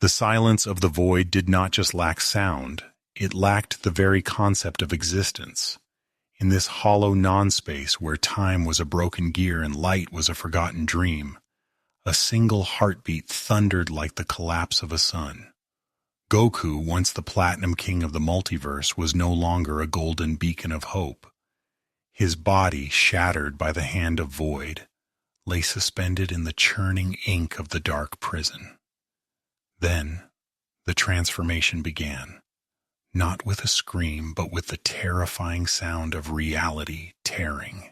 The silence of the void did not just lack sound, it lacked the very concept of existence. In this hollow non-space where time was a broken gear and light was a forgotten dream, a single heartbeat thundered like the collapse of a sun. Goku, once the Platinum King of the multiverse, was no longer a golden beacon of hope. His body, shattered by the hand of void, lay suspended in the churning ink of the dark prison. Then, the transformation began, not with a scream, but with the terrifying sound of reality tearing.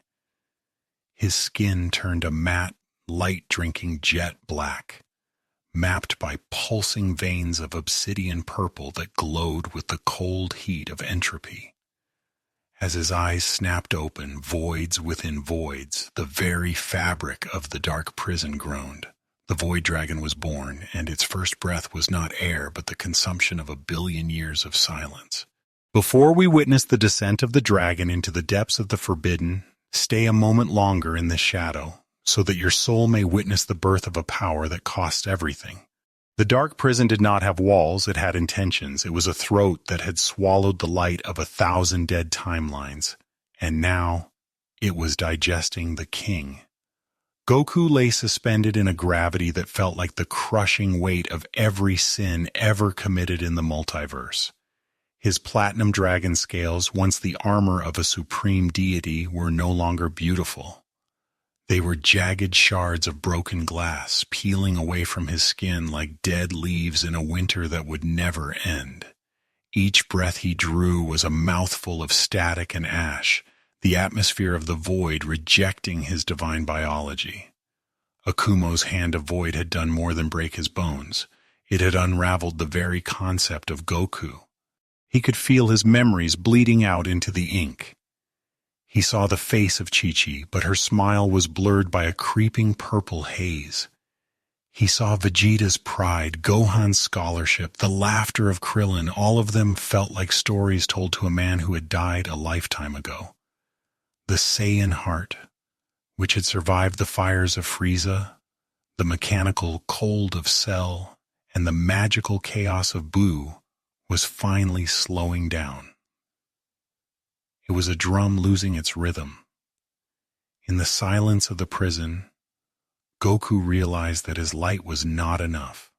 His skin turned a matte, light-drinking jet black, mapped by pulsing veins of obsidian purple that glowed with the cold heat of entropy. As his eyes snapped open, voids within voids, the very fabric of the dark prison groaned. The Void Dragon was born, and its first breath was not air, but the consumption of 1 billion years of silence. Before we witness the descent of the dragon into the depths of the forbidden, stay a moment longer in this shadow, so that your soul may witness the birth of a power that cost everything. The dark prison did not have walls, it had intentions. It was a throat that had swallowed the light of 1,000 dead timelines, and now it was digesting the king. Goku lay suspended in a gravity that felt like the crushing weight of every sin ever committed in the multiverse. His platinum dragon scales, once the armor of a supreme deity, were no longer beautiful. They were jagged shards of broken glass, peeling away from his skin like dead leaves in a winter that would never end. Each breath he drew was a mouthful of static and ash, the atmosphere of the void rejecting his divine biology. Akumo's hand of void had done more than break his bones. It had unraveled the very concept of Goku. He could feel his memories bleeding out into the ink. He saw the face of Chi-Chi, but her smile was blurred by a creeping purple haze. He saw Vegeta's pride, Gohan's scholarship, the laughter of Krillin. All of them felt like stories told to a man who had died a lifetime ago. The Saiyan heart, which had survived the fires of Frieza, the mechanical cold of Cell, and the magical chaos of Buu, was finally slowing down. It was a drum losing its rhythm. In the silence of the prison, Goku realized that his light was not enough.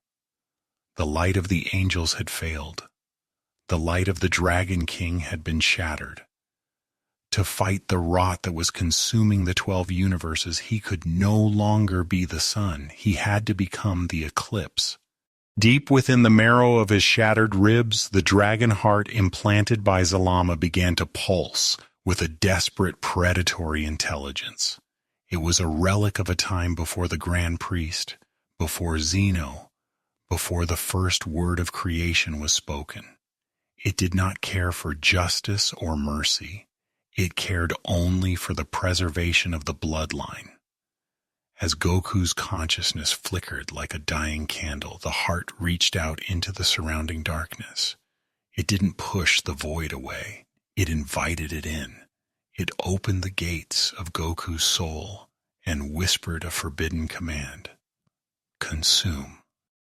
The light of the angels had failed. The light of the Dragon King had been shattered. To fight the rot that was consuming the 12 universes, he could no longer be the sun. He had to become the eclipse. Deep within the marrow of his shattered ribs, the dragon heart implanted by Zalama began to pulse with a desperate predatory intelligence. It was a relic of a time before the Grand Priest, before Zeno, before the first word of creation was spoken. It did not care for justice or mercy. It cared only for the preservation of the bloodline. As Goku's consciousness flickered like a dying candle, the heart reached out into the surrounding darkness. It didn't push the void away. It invited it in. It opened the gates of Goku's soul and whispered a forbidden command. Consume.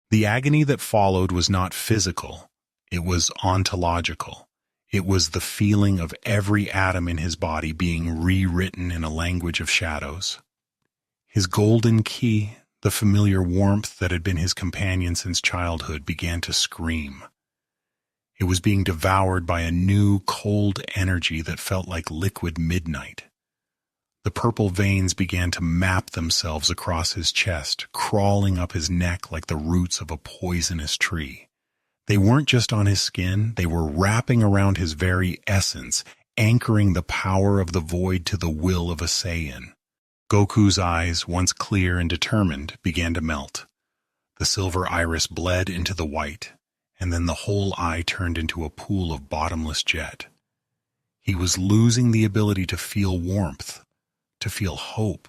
The agony that followed was not physical. It was ontological. It was the feeling of every atom in his body being rewritten in a language of shadows. His golden key, the familiar warmth that had been his companion since childhood, began to scream. It was being devoured by a new, cold energy that felt like liquid midnight. The purple veins began to map themselves across his chest, crawling up his neck like the roots of a poisonous tree. They weren't just on his skin, they were wrapping around his very essence, anchoring the power of the void to the will of a Saiyan. Goku's eyes, once clear and determined, began to melt. The silver iris bled into the white, and then the whole eye turned into a pool of bottomless jet. He was losing the ability to feel warmth, to feel hope,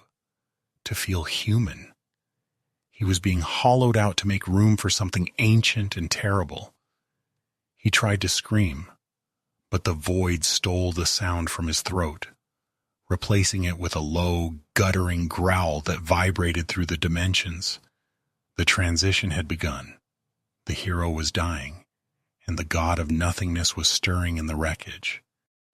to feel human. He was being hollowed out to make room for something ancient and terrible. He tried to scream, but the void stole the sound from his throat, replacing it with a low, guttering growl that vibrated through the dimensions. The transition had begun. The hero was dying, and the god of nothingness was stirring in the wreckage.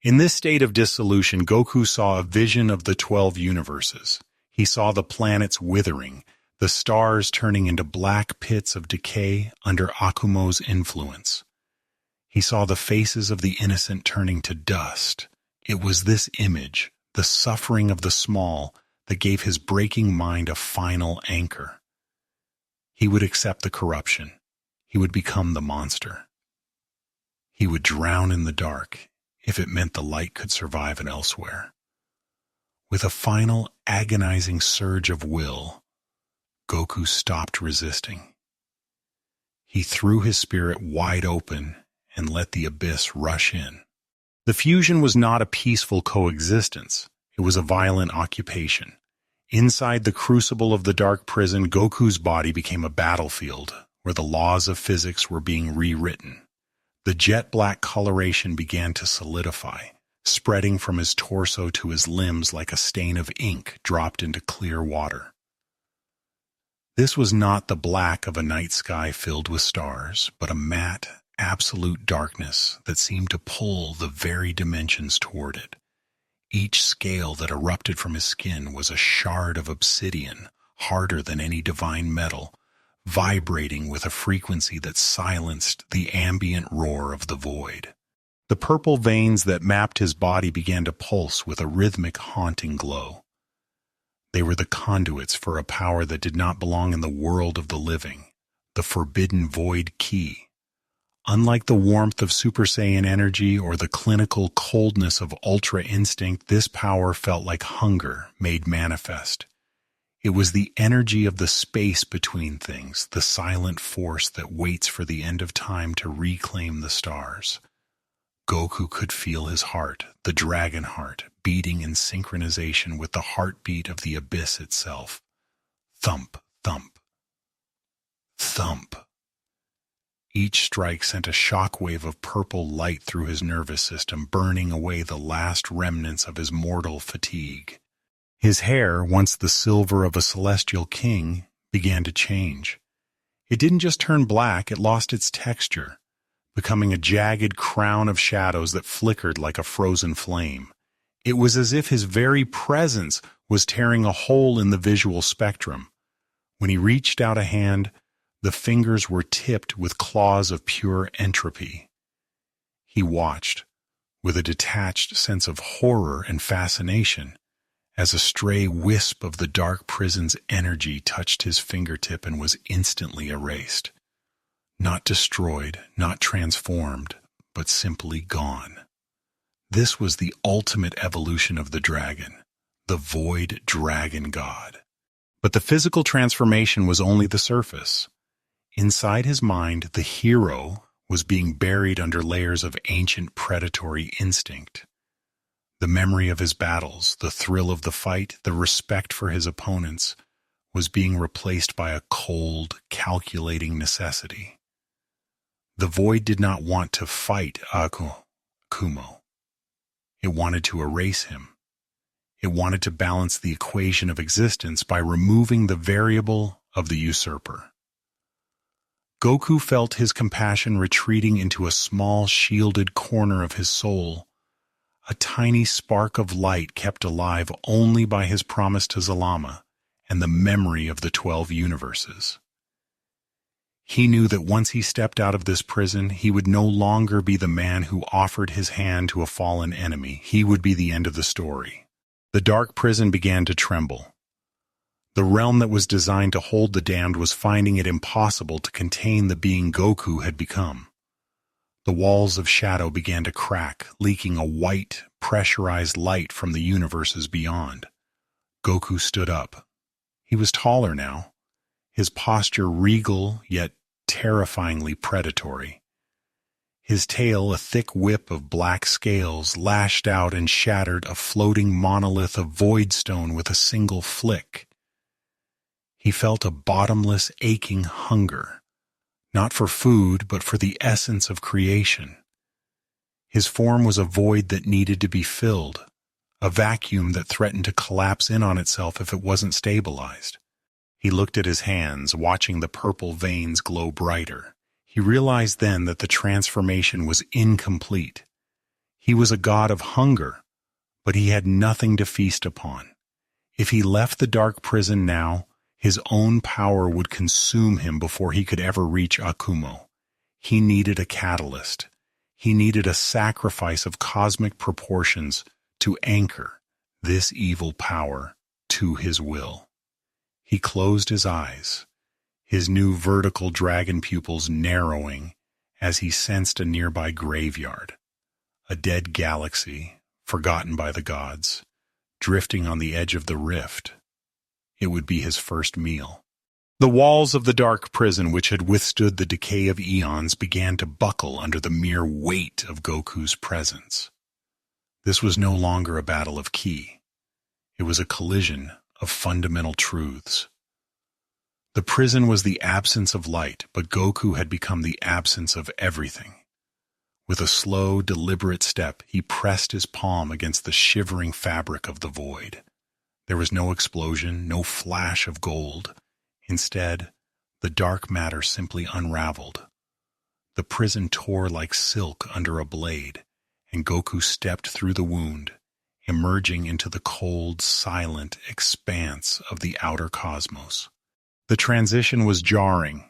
In this state of dissolution, Goku saw a vision of the 12 universes. He saw the planets withering, the stars turning into black pits of decay under Akumo's influence. He saw the faces of the innocent turning to dust. It was this image, the suffering of the small, that gave his breaking mind a final anchor. He would accept the corruption. He would become the monster. He would drown in the dark if it meant the light could survive it elsewhere. With a final agonizing surge of will, Goku stopped resisting. He threw his spirit wide open and let the abyss rush in. The fusion was not a peaceful coexistence. It was a violent occupation. Inside the crucible of the dark prison, Goku's body became a battlefield where the laws of physics were being rewritten. The jet-black coloration began to solidify, spreading from his torso to his limbs like a stain of ink dropped into clear water. This was not the black of a night sky filled with stars, but a matte, absolute darkness that seemed to pull the very dimensions toward it. Each scale that erupted from his skin was a shard of obsidian, harder than any divine metal, vibrating with a frequency that silenced the ambient roar of the void. The purple veins that mapped his body began to pulse with a rhythmic, haunting glow. They were the conduits for a power that did not belong in the world of the living, the forbidden void key. Unlike the warmth of Super Saiyan energy or the clinical coldness of Ultra Instinct, this power felt like hunger made manifest. It was the energy of the space between things, the silent force that waits for the end of time to reclaim the stars. Goku could feel his heart, the dragon heart, beating in synchronization with the heartbeat of the abyss itself. Thump, thump, thump. Each strike sent a shockwave of purple light through his nervous system, burning away the last remnants of his mortal fatigue. His hair, once the silver of a celestial king, began to change. It didn't just turn black, it lost its texture, becoming a jagged crown of shadows that flickered like a frozen flame. It was as if his very presence was tearing a hole in the visual spectrum. When he reached out a hand, the fingers were tipped with claws of pure entropy. He watched, with a detached sense of horror and fascination, as a stray wisp of the dark prison's energy touched his fingertip and was instantly erased. Not destroyed, not transformed, but simply gone. This was the ultimate evolution of the dragon, the void dragon god. But the physical transformation was only the surface. Inside his mind, the hero was being buried under layers of ancient predatory instinct. The memory of his battles, the thrill of the fight, the respect for his opponents, was being replaced by a cold, calculating necessity. The void did not want to fight Akumo. It wanted to erase him. It wanted to balance the equation of existence by removing the variable of the usurper. Goku felt his compassion retreating into a small, shielded corner of his soul, a tiny spark of light kept alive only by his promise to Zalama and the memory of the 12 universes. He knew that once he stepped out of this prison, he would no longer be the man who offered his hand to a fallen enemy. He would be the end of the story. The dark prison began to tremble. The realm that was designed to hold the damned was finding it impossible to contain the being Goku had become. The walls of shadow began to crack, leaking a white, pressurized light from the universes beyond. Goku stood up. He was taller now, his posture regal yet terrifyingly predatory. His tail, a thick whip of black scales, lashed out and shattered a floating monolith of void stone with a single flick. He felt a bottomless, aching hunger, not for food, but for the essence of creation. His form was a void that needed to be filled, a vacuum that threatened to collapse in on itself if it wasn't stabilized. He looked at his hands, watching the purple veins glow brighter. He realized then that the transformation was incomplete. He was a god of hunger, but he had nothing to feast upon. If he left the dark prison now, his own power would consume him before he could ever reach Akumo. He needed a catalyst. He needed a sacrifice of cosmic proportions to anchor this evil power to his will. He closed his eyes, his new vertical dragon pupils narrowing as he sensed a nearby graveyard, a dead galaxy, forgotten by the gods, drifting on the edge of the rift. It would be his first meal. The walls of the dark prison, which had withstood the decay of eons, began to buckle under the mere weight of Goku's presence. This was no longer a battle of ki. It was a collision of fundamental truths. The prison was the absence of light, but Goku had become the absence of everything. With a slow, deliberate step, he pressed his palm against the shivering fabric of the void. There was no explosion, no flash of gold. Instead, the dark matter simply unraveled. The prison tore like silk under a blade, and Goku stepped through the wound, emerging into the cold, silent expanse of the outer cosmos. The transition was jarring.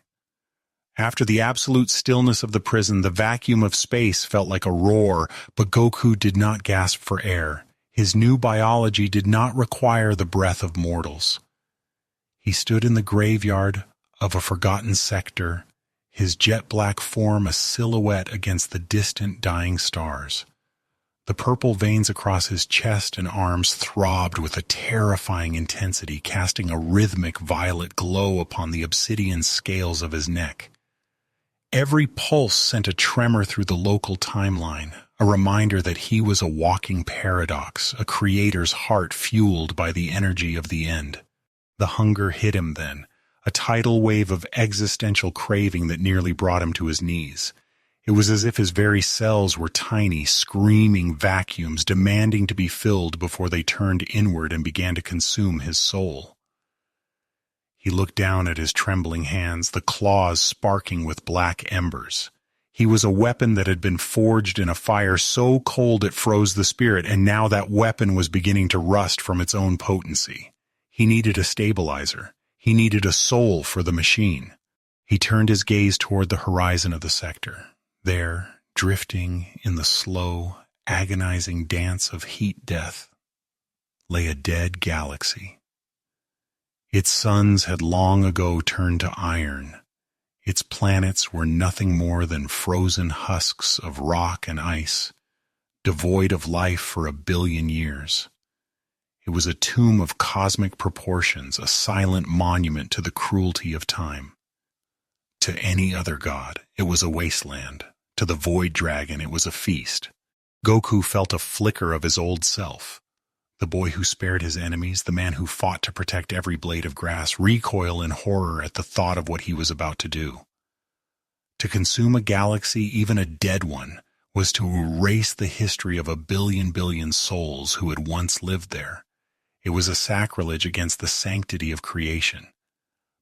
After the absolute stillness of the prison, the vacuum of space felt like a roar, but Goku did not gasp for air. His new biology did not require the breath of mortals. He stood in the graveyard of a forgotten sector, his jet-black form a silhouette against the distant dying stars. The purple veins across his chest and arms throbbed with a terrifying intensity, casting a rhythmic violet glow upon the obsidian scales of his neck. Every pulse sent a tremor through the local timeline, a reminder that he was a walking paradox, a creator's heart fueled by the energy of the end. The hunger hit him then, a tidal wave of existential craving that nearly brought him to his knees. It was as if his very cells were tiny, screaming vacuums demanding to be filled before they turned inward and began to consume his soul. He looked down at his trembling hands, the claws sparking with black embers. He was a weapon that had been forged in a fire so cold it froze the spirit, and now that weapon was beginning to rust from its own potency. He needed a stabilizer. He needed a soul for the machine. He turned his gaze toward the horizon of the sector. There, drifting in the slow, agonizing dance of heat-death, lay a dead galaxy. Its suns had long ago turned to iron. Its planets were nothing more than frozen husks of rock and ice, devoid of life for 1 billion years. It was a tomb of cosmic proportions, a silent monument to the cruelty of time. To any other god, it was a wasteland. To the void dragon, it was a feast. Goku felt a flicker of his old self. The boy who spared his enemies, the man who fought to protect every blade of grass, recoil in horror at the thought of what he was about to do. To consume a galaxy, even a dead one, was to erase the history of 1 billion souls who had once lived there. It was a sacrilege against the sanctity of creation.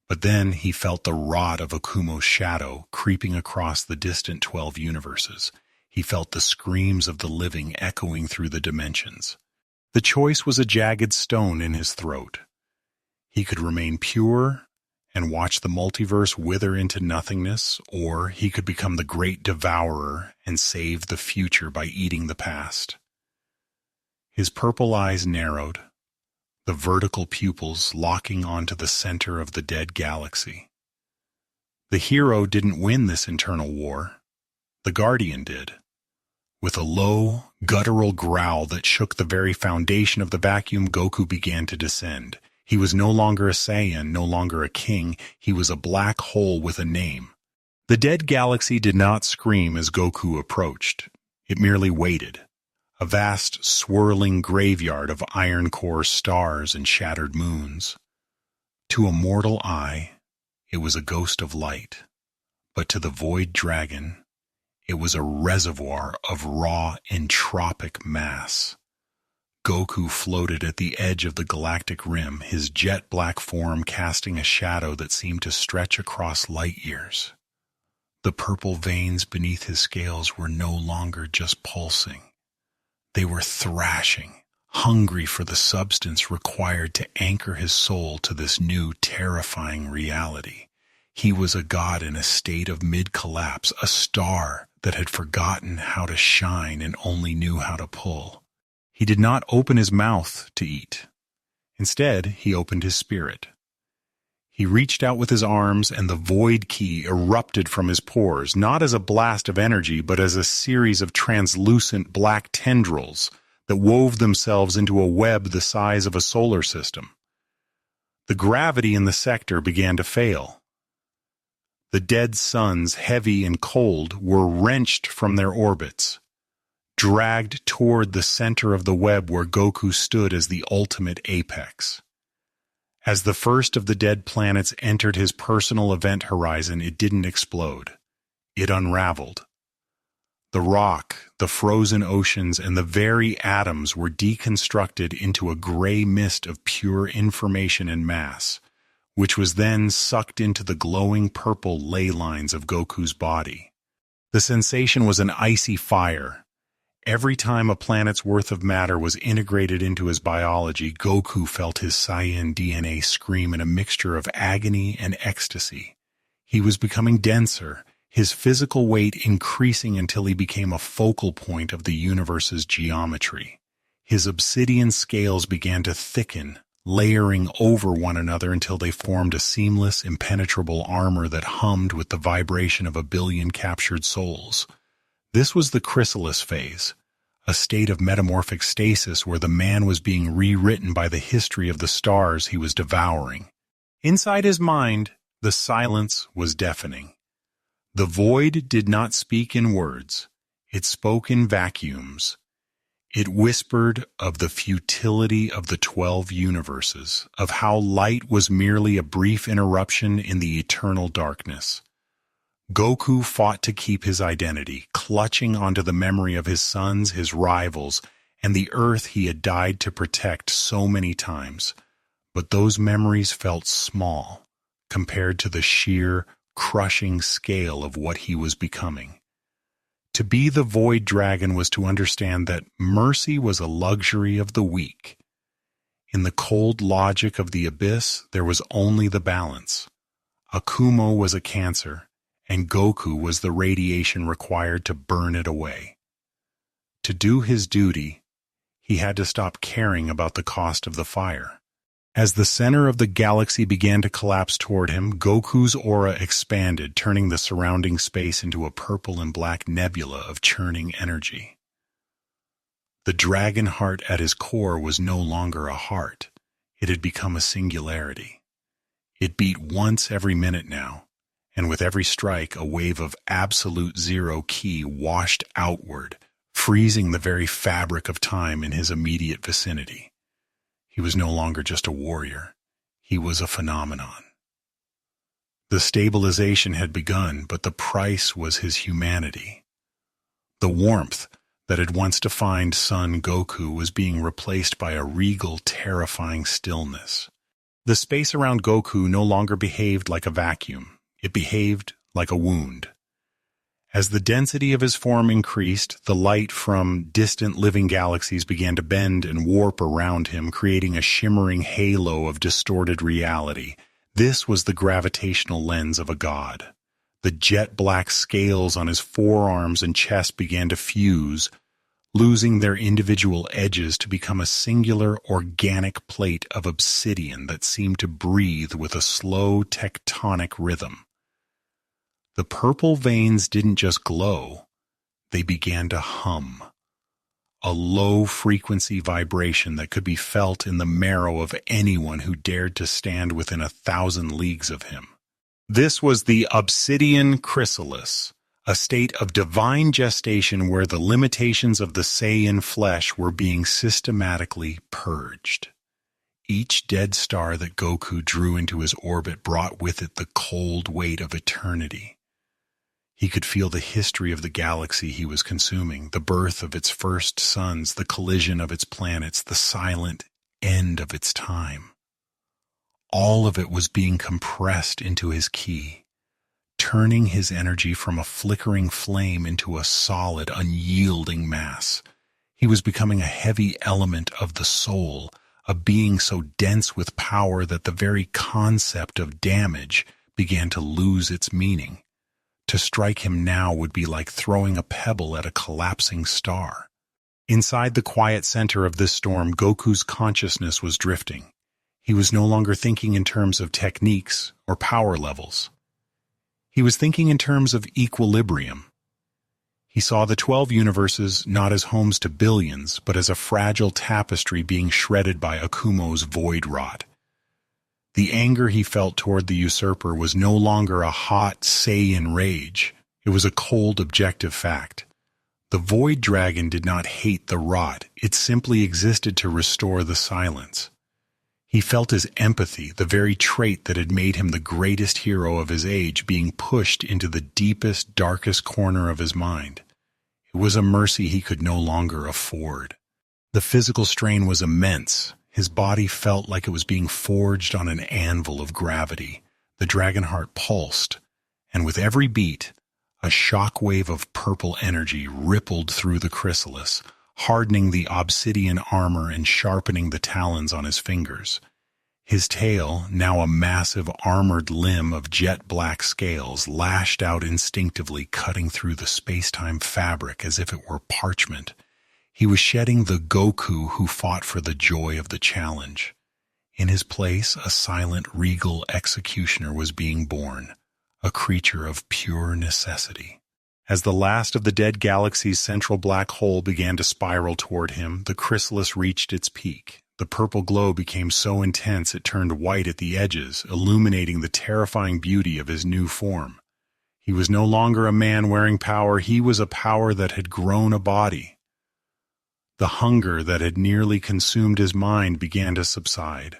But then he felt the rot of Akumo's shadow creeping across the distant 12 universes. He felt the screams of the living echoing through the dimensions. The choice was a jagged stone in his throat. He could remain pure and watch the multiverse wither into nothingness, or he could become the great devourer and save the future by eating the past. His purple eyes narrowed, the vertical pupils locking onto the center of the dead galaxy. The hero didn't win this internal war. The Guardian did. With a low, guttural growl that shook the very foundation of the vacuum, Goku began to descend. He was no longer a Saiyan, no longer a king. He was a black hole with a name. The dead galaxy did not scream as Goku approached. It merely waited. A vast, swirling graveyard of iron-core stars and shattered moons. To a mortal eye, it was a ghost of light. But to the void dragon, it was a reservoir of raw, entropic mass. Goku floated at the edge of the galactic rim, his jet-black form casting a shadow that seemed to stretch across light years. The purple veins beneath his scales were no longer just pulsing. They were thrashing, hungry for the substance required to anchor his soul to this new, terrifying reality. He was a god in a state of mid-collapse, a star that had forgotten how to shine and only knew how to pull. He did not open his mouth to eat. Instead, he opened his spirit. He reached out with his arms, and the void key erupted from his pores, not as a blast of energy, but as a series of translucent black tendrils that wove themselves into a web the size of a solar system. The gravity in the sector began to fail. The dead suns, heavy and cold, were wrenched from their orbits, dragged toward the center of the web where Goku stood as the ultimate apex. As the first of the dead planets entered his personal event horizon, it didn't explode. It unraveled. The rock, the frozen oceans, and the very atoms were deconstructed into a gray mist of pure information and mass, which was then sucked into the glowing purple ley lines of Goku's body. The sensation was an icy fire. Every time a planet's worth of matter was integrated into his biology, Goku felt his Saiyan DNA scream in a mixture of agony and ecstasy. He was becoming denser, his physical weight increasing until he became a focal point of the universe's geometry. His obsidian scales began to thicken, layering over one another until they formed a seamless, impenetrable armor that hummed with the vibration of a billion captured souls. This was the Chrysalis phase, a state of metamorphic stasis where the man was being rewritten by the history of the stars he was devouring. Inside his mind, the silence was deafening. The void did not speak in words. It spoke in vacuums. It whispered of the futility of the 12 universes, of how light was merely a brief interruption in the eternal darkness. Goku fought to keep his identity, clutching onto the memory of his sons, his rivals, and the Earth he had died to protect so many times. But those memories felt small compared to the sheer, crushing scale of what he was becoming. To be the Void Dragon was to understand that mercy was a luxury of the weak. In the cold logic of the abyss, there was only the balance. Akumo was a cancer, and Goku was the radiation required to burn it away. To do his duty, he had to stop caring about the cost of the fire. As the center of the galaxy began to collapse toward him, Goku's aura expanded, turning the surrounding space into a purple and black nebula of churning energy. The dragon heart at his core was no longer a heart. It had become a singularity. It beat once every minute now, and with every strike, a wave of absolute zero ki washed outward, freezing the very fabric of time in his immediate vicinity. He was no longer just a warrior. He was a phenomenon. The stabilization had begun, but the price was his humanity. The warmth that had once defined Son Goku was being replaced by a regal, terrifying stillness. The space around Goku no longer behaved like a vacuum. It behaved like a wound. As the density of his form increased, the light from distant living galaxies began to bend and warp around him, creating a shimmering halo of distorted reality. This was the gravitational lens of a god. The jet-black scales on his forearms and chest began to fuse, losing their individual edges to become a singular organic plate of obsidian that seemed to breathe with a slow tectonic rhythm. The purple veins didn't just glow, they began to hum. A low-frequency vibration that could be felt in the marrow of anyone who dared to stand within 1,000 leagues of him. This was the Obsidian Chrysalis, a state of divine gestation where the limitations of the Saiyan flesh were being systematically purged. Each dead star that Goku drew into his orbit brought with it the cold weight of eternity. He could feel the history of the galaxy he was consuming, the birth of its first suns, the collision of its planets, the silent end of its time. All of it was being compressed into his ki, turning his energy from a flickering flame into a solid, unyielding mass. He was becoming a heavy element of the soul, a being so dense with power that the very concept of damage began to lose its meaning. To strike him now would be like throwing a pebble at a collapsing star. Inside the quiet center of this storm, Goku's consciousness was drifting. He was no longer thinking in terms of techniques or power levels. He was thinking in terms of equilibrium. He saw the 12 universes not as homes to billions, but as a fragile tapestry being shredded by Akumo's void rot. The anger he felt toward the usurper was no longer a hot Saiyan rage. It was a cold, objective fact. The void dragon did not hate the rot. It simply existed to restore the silence. He felt his empathy, the very trait that had made him the greatest hero of his age, being pushed into the deepest, darkest corner of his mind. It was a mercy he could no longer afford. The physical strain was immense. His body felt like it was being forged on an anvil of gravity. The dragon heart pulsed, and with every beat, a shock wave of purple energy rippled through the Chrysalis, hardening the obsidian armor and sharpening the talons on his fingers. His tail, now a massive armored limb of jet-black scales, lashed out instinctively, cutting through the space-time fabric as if it were parchment. He was shedding the Goku who fought for the joy of the challenge. In his place, a silent, regal executioner was being born, a creature of pure necessity. As the last of the dead galaxy's central black hole began to spiral toward him, the Chrysalis reached its peak. The purple glow became so intense it turned white at the edges, illuminating the terrifying beauty of his new form. He was no longer a man wearing power, he was a power that had grown a body. The hunger that had nearly consumed his mind began to subside,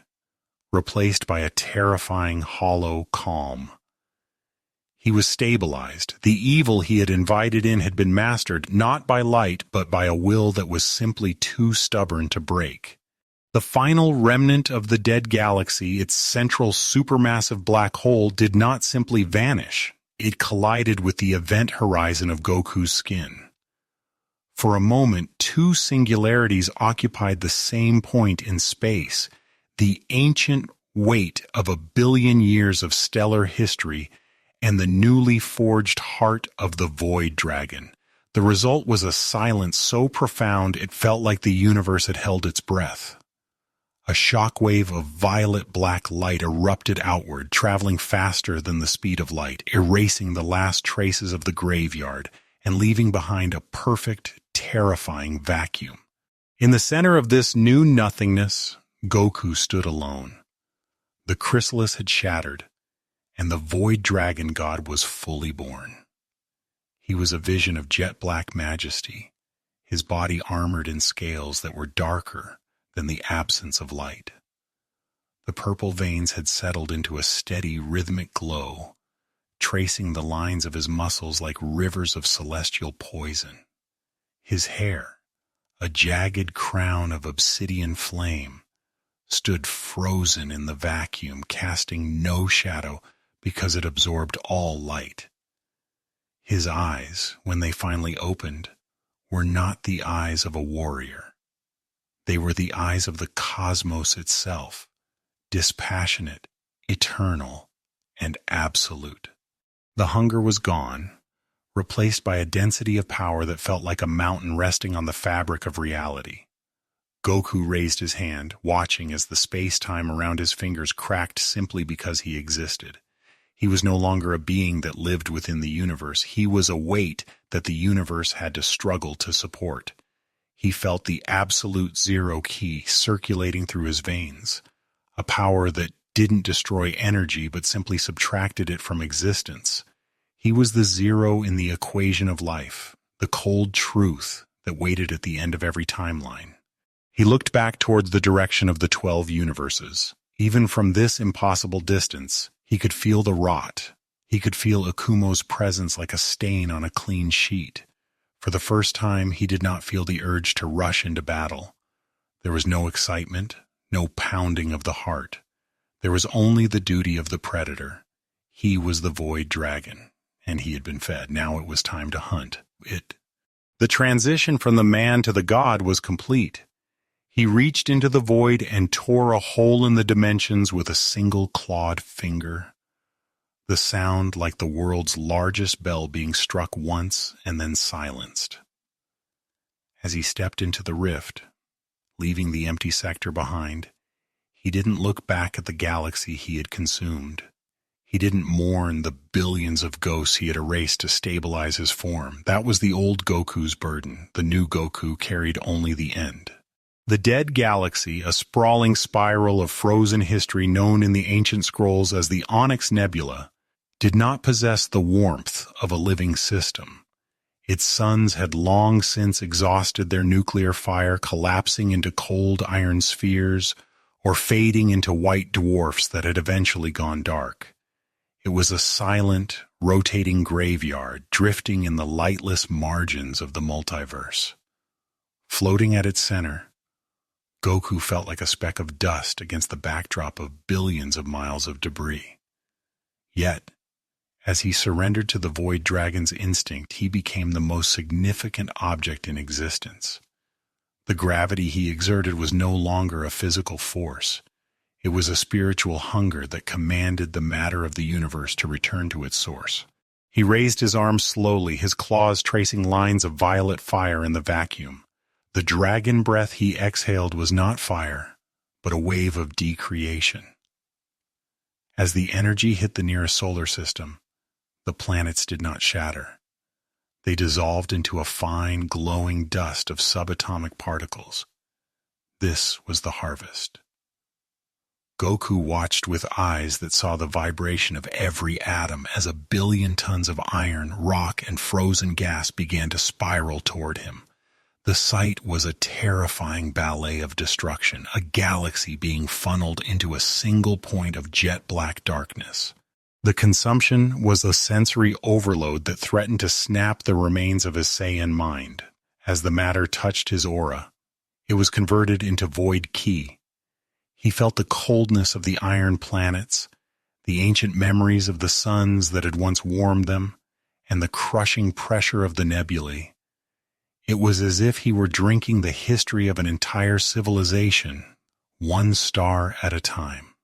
replaced by a terrifying, hollow calm. He was stabilized. The evil he had invited in had been mastered, not by light, but by a will that was simply too stubborn to break. The final remnant of the dead galaxy, its central supermassive black hole, did not simply vanish. It collided with the event horizon of Goku's skin. For a moment, two singularities occupied the same point in space, the ancient weight of 1 billion years of stellar history and the newly forged heart of the void dragon. The result was a silence so profound it felt like the universe had held its breath. A shockwave of violet-black light erupted outward, traveling faster than the speed of light, erasing the last traces of the graveyard and leaving behind a perfect, terrifying vacuum. In the center of this new nothingness, Goku stood alone. The Chrysalis had shattered, and the void dragon god was fully born. He was a vision of jet-black majesty, his body armored in scales that were darker than the absence of light. The purple veins had settled into a steady, rhythmic glow, tracing the lines of his muscles like rivers of celestial poison. His hair, a jagged crown of obsidian flame, stood frozen in the vacuum, casting no shadow because it absorbed all light. His eyes, when they finally opened, were not the eyes of a warrior. They were the eyes of the cosmos itself, dispassionate, eternal, and absolute. The hunger was gone, replaced by a density of power that felt like a mountain resting on the fabric of reality. Goku raised his hand, watching as the space-time around his fingers cracked simply because he existed. He was no longer a being that lived within the universe. He was a weight that the universe had to struggle to support. He felt the absolute zero key circulating through his veins, a power that didn't destroy energy but simply subtracted it from existence. He was the zero in the equation of life, the cold truth that waited at the end of every timeline. He looked back towards the direction of the 12 universes. Even from this impossible distance, he could feel the rot. He could feel Akumo's presence like a stain on a clean sheet. For the first time, he did not feel the urge to rush into battle. There was no excitement, no pounding of the heart. There was only the duty of the predator. He was the Void Dragon, and he had been fed. Now it was time to hunt it. The transition from the man to the god was complete. He reached into the void and tore a hole in the dimensions with a single clawed finger. The sound like the world's largest bell being struck once and then silenced. As he stepped into the rift, leaving the empty sector behind, he didn't look back at the galaxy he had consumed. He didn't mourn the billions of ghosts he had erased to stabilize his form. That was the old Goku's burden. The new Goku carried only the end. The dead galaxy, a sprawling spiral of frozen history known in the ancient scrolls as the Onyx Nebula, did not possess the warmth of a living system. Its suns had long since exhausted their nuclear fire, collapsing into cold iron spheres or fading into white dwarfs that had eventually gone dark. It was a silent, rotating graveyard drifting in the lightless margins of the multiverse. Floating at its center, Goku felt like a speck of dust against the backdrop of billions of miles of debris. Yet, as he surrendered to the Void Dragon's instinct, he became the most significant object in existence. The gravity he exerted was no longer a physical force. It was a spiritual hunger that commanded the matter of the universe to return to its source. He raised his arms slowly, his claws tracing lines of violet fire in the vacuum. The dragon breath he exhaled was not fire, but a wave of decreation. As the energy hit the nearest solar system, the planets did not shatter. They dissolved into a fine, glowing dust of subatomic particles. This was the harvest. Goku watched with eyes that saw the vibration of every atom as 1 billion tons of iron, rock, and frozen gas began to spiral toward him. The sight was a terrifying ballet of destruction, a galaxy being funneled into a single point of jet-black darkness. The consumption was a sensory overload that threatened to snap the remains of his Saiyan mind. As the matter touched his aura, it was converted into void ki. He felt the coldness of the iron planets, the ancient memories of the suns that had once warmed them, and the crushing pressure of the nebulae. It was as if he were drinking the history of an entire civilization, one star at a time.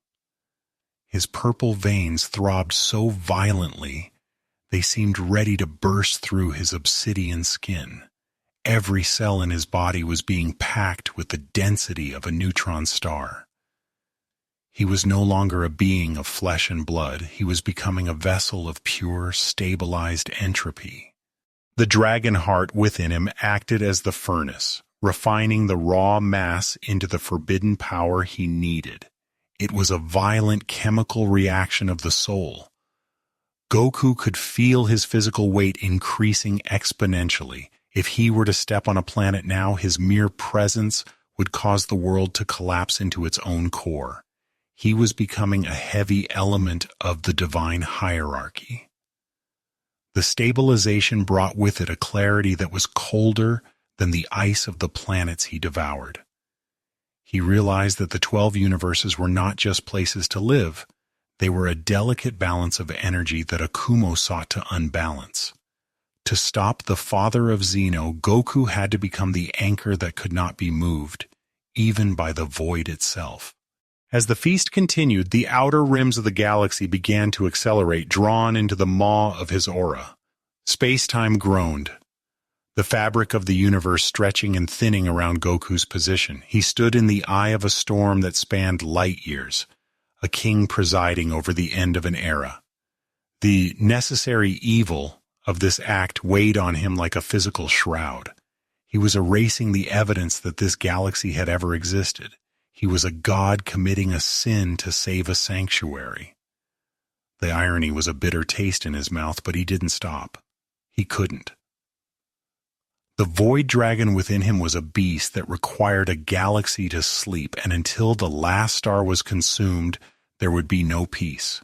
His purple veins throbbed so violently, they seemed ready to burst through his obsidian skin. Every cell in his body was being packed with the density of a neutron star. He was no longer a being of flesh and blood. He was becoming a vessel of pure, stabilized entropy. The dragon heart within him acted as the furnace, refining the raw mass into the forbidden power he needed. It was a violent chemical reaction of the soul. Goku could feel his physical weight increasing exponentially. If he were to step on a planet now, his mere presence would cause the world to collapse into its own core. He was becoming a heavy element of the divine hierarchy. The stabilization brought with it a clarity that was colder than the ice of the planets he devoured. He realized that the 12 universes were not just places to live, they were a delicate balance of energy that Akumo sought to unbalance. To stop the Father of Zeno, Goku had to become the anchor that could not be moved, even by the void itself. As the feast continued, the outer rims of the galaxy began to accelerate, drawn into the maw of his aura. Space-time groaned, the fabric of the universe stretching and thinning around Goku's position. He stood in the eye of a storm that spanned light years, a king presiding over the end of an era. The necessary evil of this act weighed on him like a physical shroud. He was erasing the evidence that this galaxy had ever existed. He was a god committing a sin to save a sanctuary. The irony was a bitter taste in his mouth, but he didn't stop. He couldn't. The void dragon within him was a beast that required a galaxy to sleep, and until the last star was consumed, there would be no peace.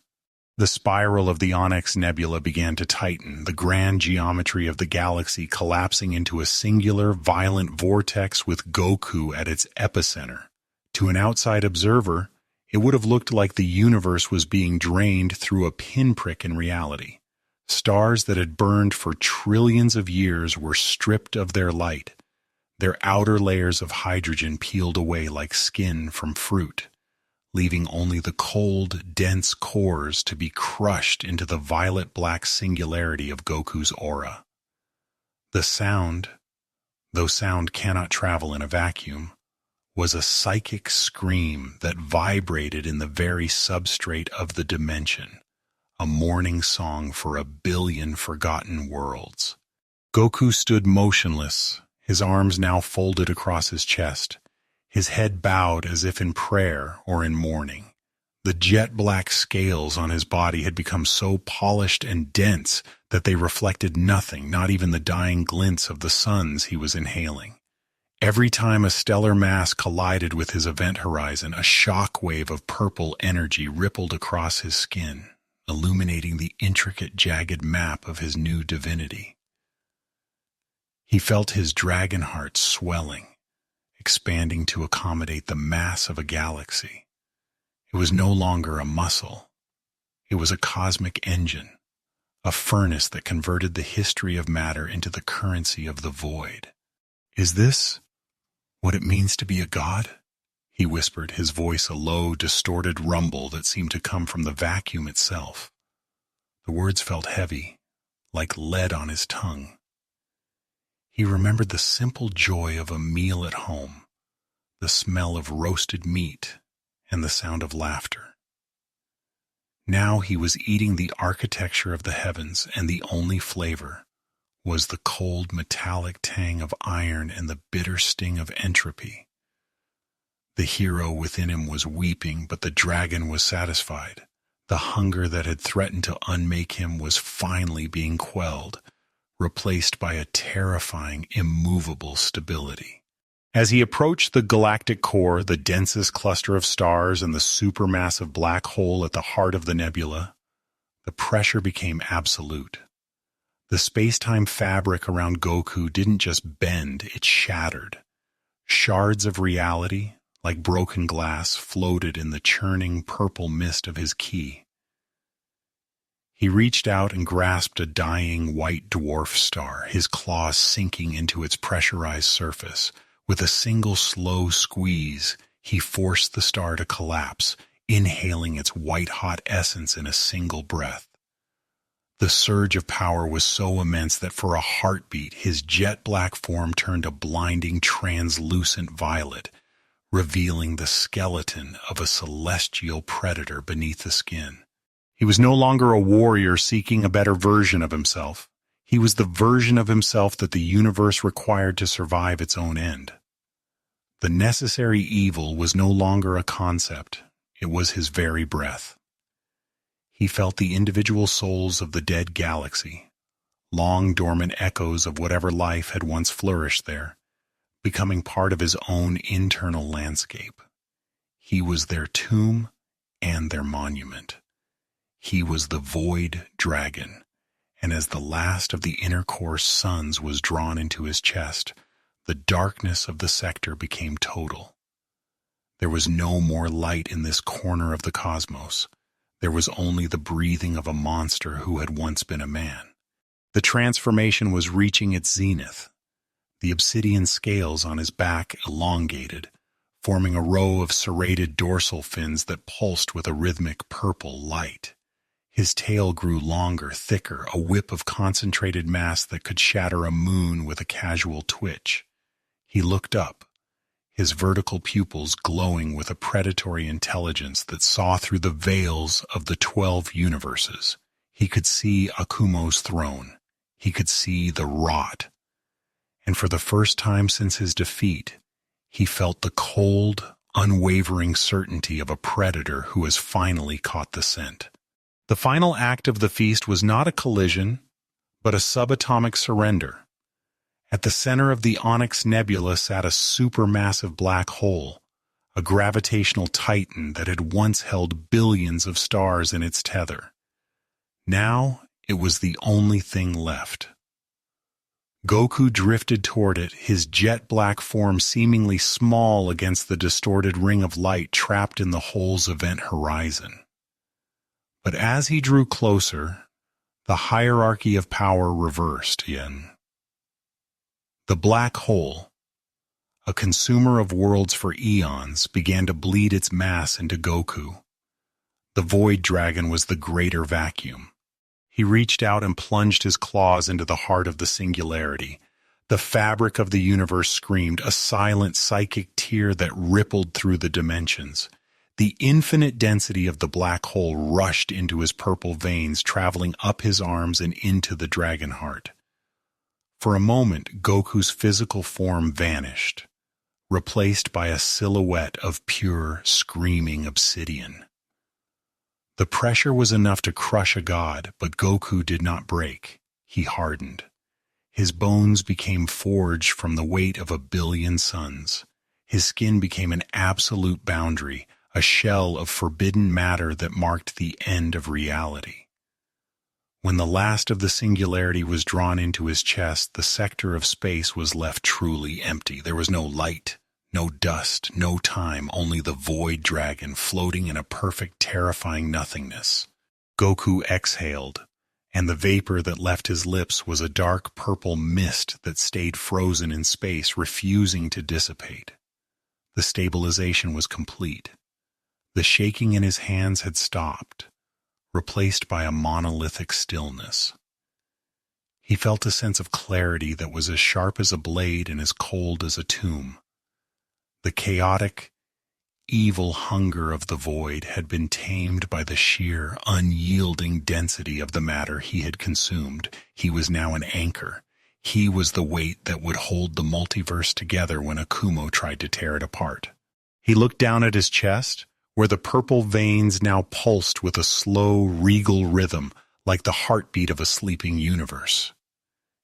The spiral of the Onyx Nebula began to tighten, the grand geometry of the galaxy collapsing into a singular, violent vortex with Goku at its epicenter. To an outside observer, It would have looked like the universe was being drained through a pinprick in reality. Stars that had burned for trillions of years were stripped of their light, their outer layers of hydrogen peeled away like skin from fruit, leaving only the cold, dense cores to be crushed into the violet-black singularity of Goku's aura. The sound, though sound cannot travel in a vacuum, was a psychic scream that vibrated in the very substrate of the dimension, a mourning song for a billion forgotten worlds. Goku stood motionless, his arms now folded across his chest, his head bowed as if in prayer or in mourning. The jet-black scales on his body had become so polished and dense that they reflected nothing, not even the dying glints of the suns he was inhaling. Every time a stellar mass collided with his event horizon, a shock wave of purple energy rippled across his skin, illuminating the intricate, jagged map of his new divinity. He felt his dragon heart swelling, expanding to accommodate the mass of a galaxy. It was no longer a muscle. It was a cosmic engine, a furnace that converted the history of matter into the currency of the void. "Is this what it means to be a god?" he whispered, his voice a low, distorted rumble that seemed to come from the vacuum itself. The words felt heavy, like lead on his tongue. He remembered the simple joy of a meal at home, the smell of roasted meat, and the sound of laughter. Now he was eating the architecture of the heavens, and the only flavor was the cold metallic tang of iron and the bitter sting of entropy. The hero within him was weeping, but the dragon was satisfied. The hunger that had threatened to unmake him was finally being quelled, replaced by a terrifying, immovable stability. As he approached the galactic core, the densest cluster of stars and the supermassive black hole at the heart of the nebula, the pressure became absolute. The space-time fabric around Goku didn't just bend, it shattered. Shards of reality, like broken glass, floated in the churning purple mist of his ki. He reached out and grasped a dying white dwarf star, his claws sinking into its pressurized surface. With a single slow squeeze, he forced the star to collapse, inhaling its white-hot essence in a single breath. The surge of power was so immense that for a heartbeat, his jet-black form turned a blinding, translucent violet, revealing the skeleton of a celestial predator beneath the skin. He was no longer a warrior seeking a better version of himself. He was the version of himself that the universe required to survive its own end. The necessary evil was no longer a concept. It was his very breath. He felt the individual souls of the dead galaxy, long dormant echoes of whatever life had once flourished there, becoming part of his own internal landscape. He was their tomb and their monument. He was the void dragon, and as the last of the inner core suns was drawn into his chest, the darkness of the sector became total. There was no more light in this corner of the cosmos. There was only the breathing of a monster who had once been a man. The transformation was reaching its zenith. The obsidian scales on his back elongated, forming a row of serrated dorsal fins that pulsed with a rhythmic purple light. His tail grew longer, thicker, a whip of concentrated mass that could shatter a moon with a casual twitch. He looked up, his vertical pupils glowing with a predatory intelligence that saw through the veils of the 12 universes. He could see Akumo's throne. He could see the rot. And for the first time since his defeat, he felt the cold, unwavering certainty of a predator who has finally caught the scent. The final act of the feast was not a collision, but a subatomic surrender. At the center of the Onyx Nebula sat a supermassive black hole, a gravitational titan that had once held billions of stars in its tether. Now it was the only thing left. Goku drifted toward it, his jet-black form seemingly small against the distorted ring of light trapped in the hole's event horizon. But as he drew closer, the hierarchy of power reversed again. The black hole, a consumer of worlds for eons, began to bleed its mass into Goku. The Void Dragon was the greater vacuum. He reached out and plunged his claws into the heart of the singularity. The fabric of the universe screamed, a silent psychic tear that rippled through the dimensions. The infinite density of the black hole rushed into his purple veins, traveling up his arms and into the dragon heart. For a moment, Goku's physical form vanished, replaced by a silhouette of pure, screaming obsidian. The pressure was enough to crush a god, but Goku did not break. He hardened. His bones became forged from the weight of 1 billion suns. His skin became an absolute boundary, a shell of forbidden matter that marked the end of reality. When the last of the singularity was drawn into his chest, the sector of space was left truly empty. There was no light, no dust, no time, only the Void Dragon floating in a perfect, terrifying nothingness. Goku exhaled, and the vapor that left his lips was a dark purple mist that stayed frozen in space, refusing to dissipate. The stabilization was complete. The shaking in his hands had stopped, replaced by a monolithic stillness. He felt a sense of clarity that was as sharp as a blade and as cold as a tomb. The chaotic, evil hunger of the void had been tamed by the sheer, unyielding density of the matter he had consumed. He was now an anchor. He was the weight that would hold the multiverse together when Akumo tried to tear it apart. He looked down at his chest, where the purple veins now pulsed with a slow, regal rhythm, like the heartbeat of a sleeping universe.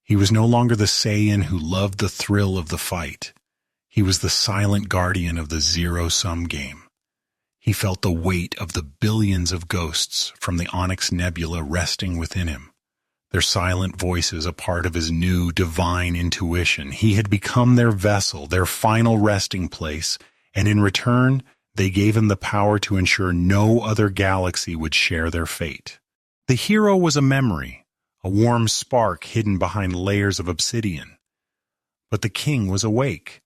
He was no longer the Saiyan who loved the thrill of the fight. He was the silent guardian of the zero-sum game. He felt the weight of the billions of ghosts from the Onyx Nebula resting within him, their silent voices a part of his new divine intuition. He had become their vessel, their final resting place, and in return, they gave him the power to ensure no other galaxy would share their fate. The hero was a memory, a warm spark hidden behind layers of obsidian. But the king was awake.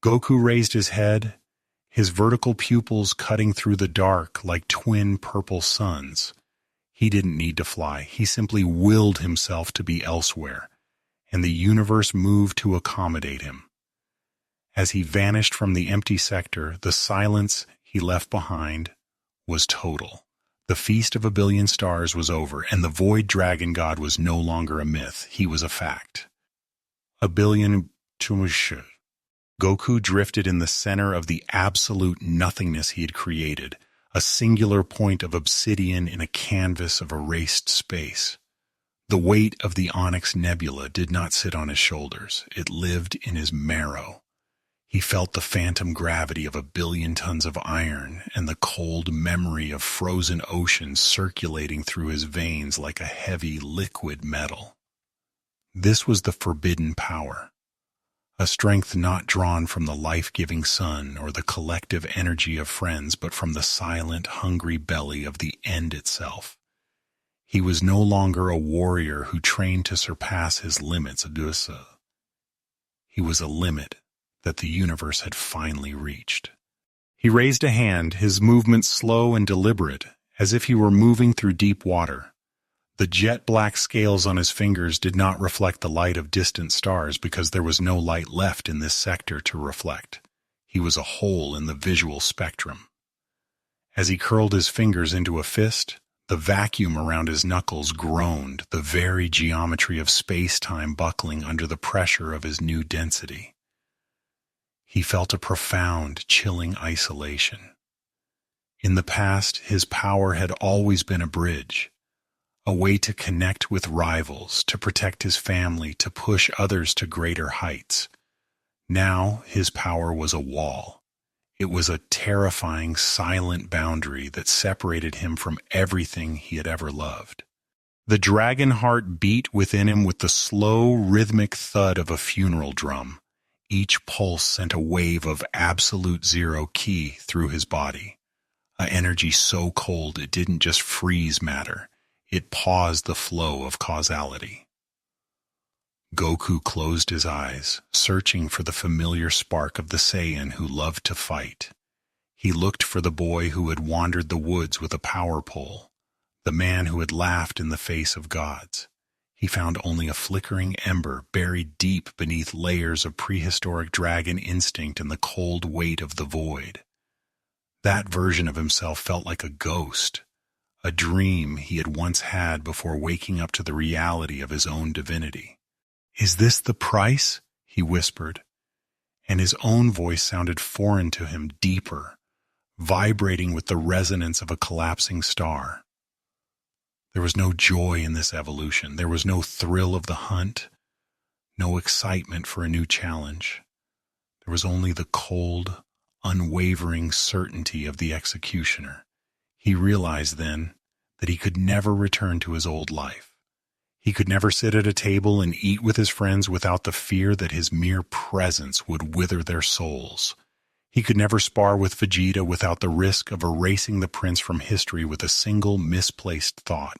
Goku raised his head, his vertical pupils cutting through the dark like twin purple suns. He didn't need to fly. He simply willed himself to be elsewhere, and the universe moved to accommodate him. As he vanished from the empty sector, the silence he left behind was total. The feast of 1 billion stars was over, and the Void Dragon God was no longer a myth. He was a fact. 1 billion Chumushu. Goku drifted in the center of the absolute nothingness he had created, a singular point of obsidian in a canvas of erased space. The weight of the Onyx Nebula did not sit on his shoulders. It lived in his marrow. He felt the phantom gravity of 1 billion tons of iron and the cold memory of frozen oceans circulating through his veins like a heavy liquid metal. This was the forbidden power, a strength not drawn from the life-giving sun or the collective energy of friends, but from the silent, hungry belly of the end itself. He was no longer a warrior who trained to surpass his limits. He was a limit that the universe had finally reached. He raised a hand, his movements slow and deliberate, as if he were moving through deep water. The jet-black scales on his fingers did not reflect the light of distant stars because there was no light left in this sector to reflect. He was a hole in the visual spectrum. As he curled his fingers into a fist, the vacuum around his knuckles groaned, the very geometry of space-time buckling under the pressure of his new density. He felt a profound, chilling isolation. In the past, his power had always been a bridge, a way to connect with rivals, to protect his family, to push others to greater heights. Now, his power was a wall. It was a terrifying, silent boundary that separated him from everything he had ever loved. The dragon heart beat within him with the slow, rhythmic thud of a funeral drum. Each pulse sent a wave of absolute zero ki through his body. An energy so cold it didn't just freeze matter, it paused the flow of causality. Goku closed his eyes, searching for the familiar spark of the Saiyan who loved to fight. He looked for the boy who had wandered the woods with a power pole, the man who had laughed in the face of gods. He found only a flickering ember buried deep beneath layers of prehistoric dragon instinct and the cold weight of the void. That version of himself felt like a ghost, a dream he had once had before waking up to the reality of his own divinity. "Is this the price?" he whispered, and his own voice sounded foreign to him, deeper, vibrating with the resonance of a collapsing star. There was no joy in this evolution. There was no thrill of the hunt, no excitement for a new challenge. There was only the cold, unwavering certainty of the executioner. He realized then that he could never return to his old life. He could never sit at a table and eat with his friends without the fear that his mere presence would wither their souls. He could never spar with Vegeta without the risk of erasing the prince from history with a single misplaced thought.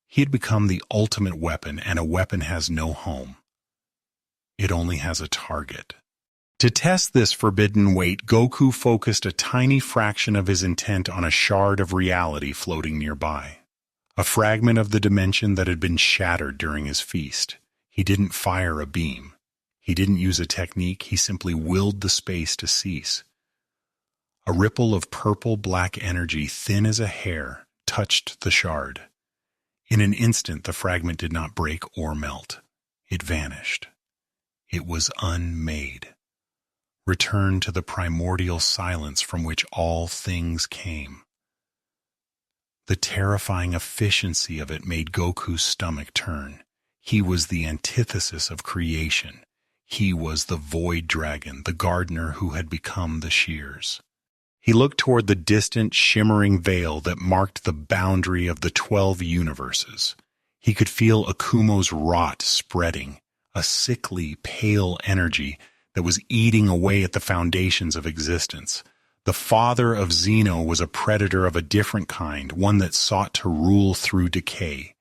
He had become the ultimate weapon, and a weapon has no home. It only has a target. To test this forbidden weight, Goku focused a tiny fraction of his intent on a shard of reality floating nearby, a fragment of the dimension that had been shattered during his feast. He didn't fire a beam. He didn't use a technique. He simply willed the space to cease. A ripple of purple-black energy, thin as a hair, touched the shard. In an instant, the fragment did not break or melt. It vanished. It was unmade. Returned to the primordial silence from which all things came. The terrifying efficiency of it made Goku's stomach turn. He was the antithesis of creation. He was the void dragon, the gardener who had become the shears. He looked toward the distant, shimmering veil that marked the boundary of the 12 universes. He could feel Akumo's rot spreading, a sickly, pale energy that was eating away at the foundations of existence. The Father of Zeno was a predator of a different kind, one that sought to rule through decay.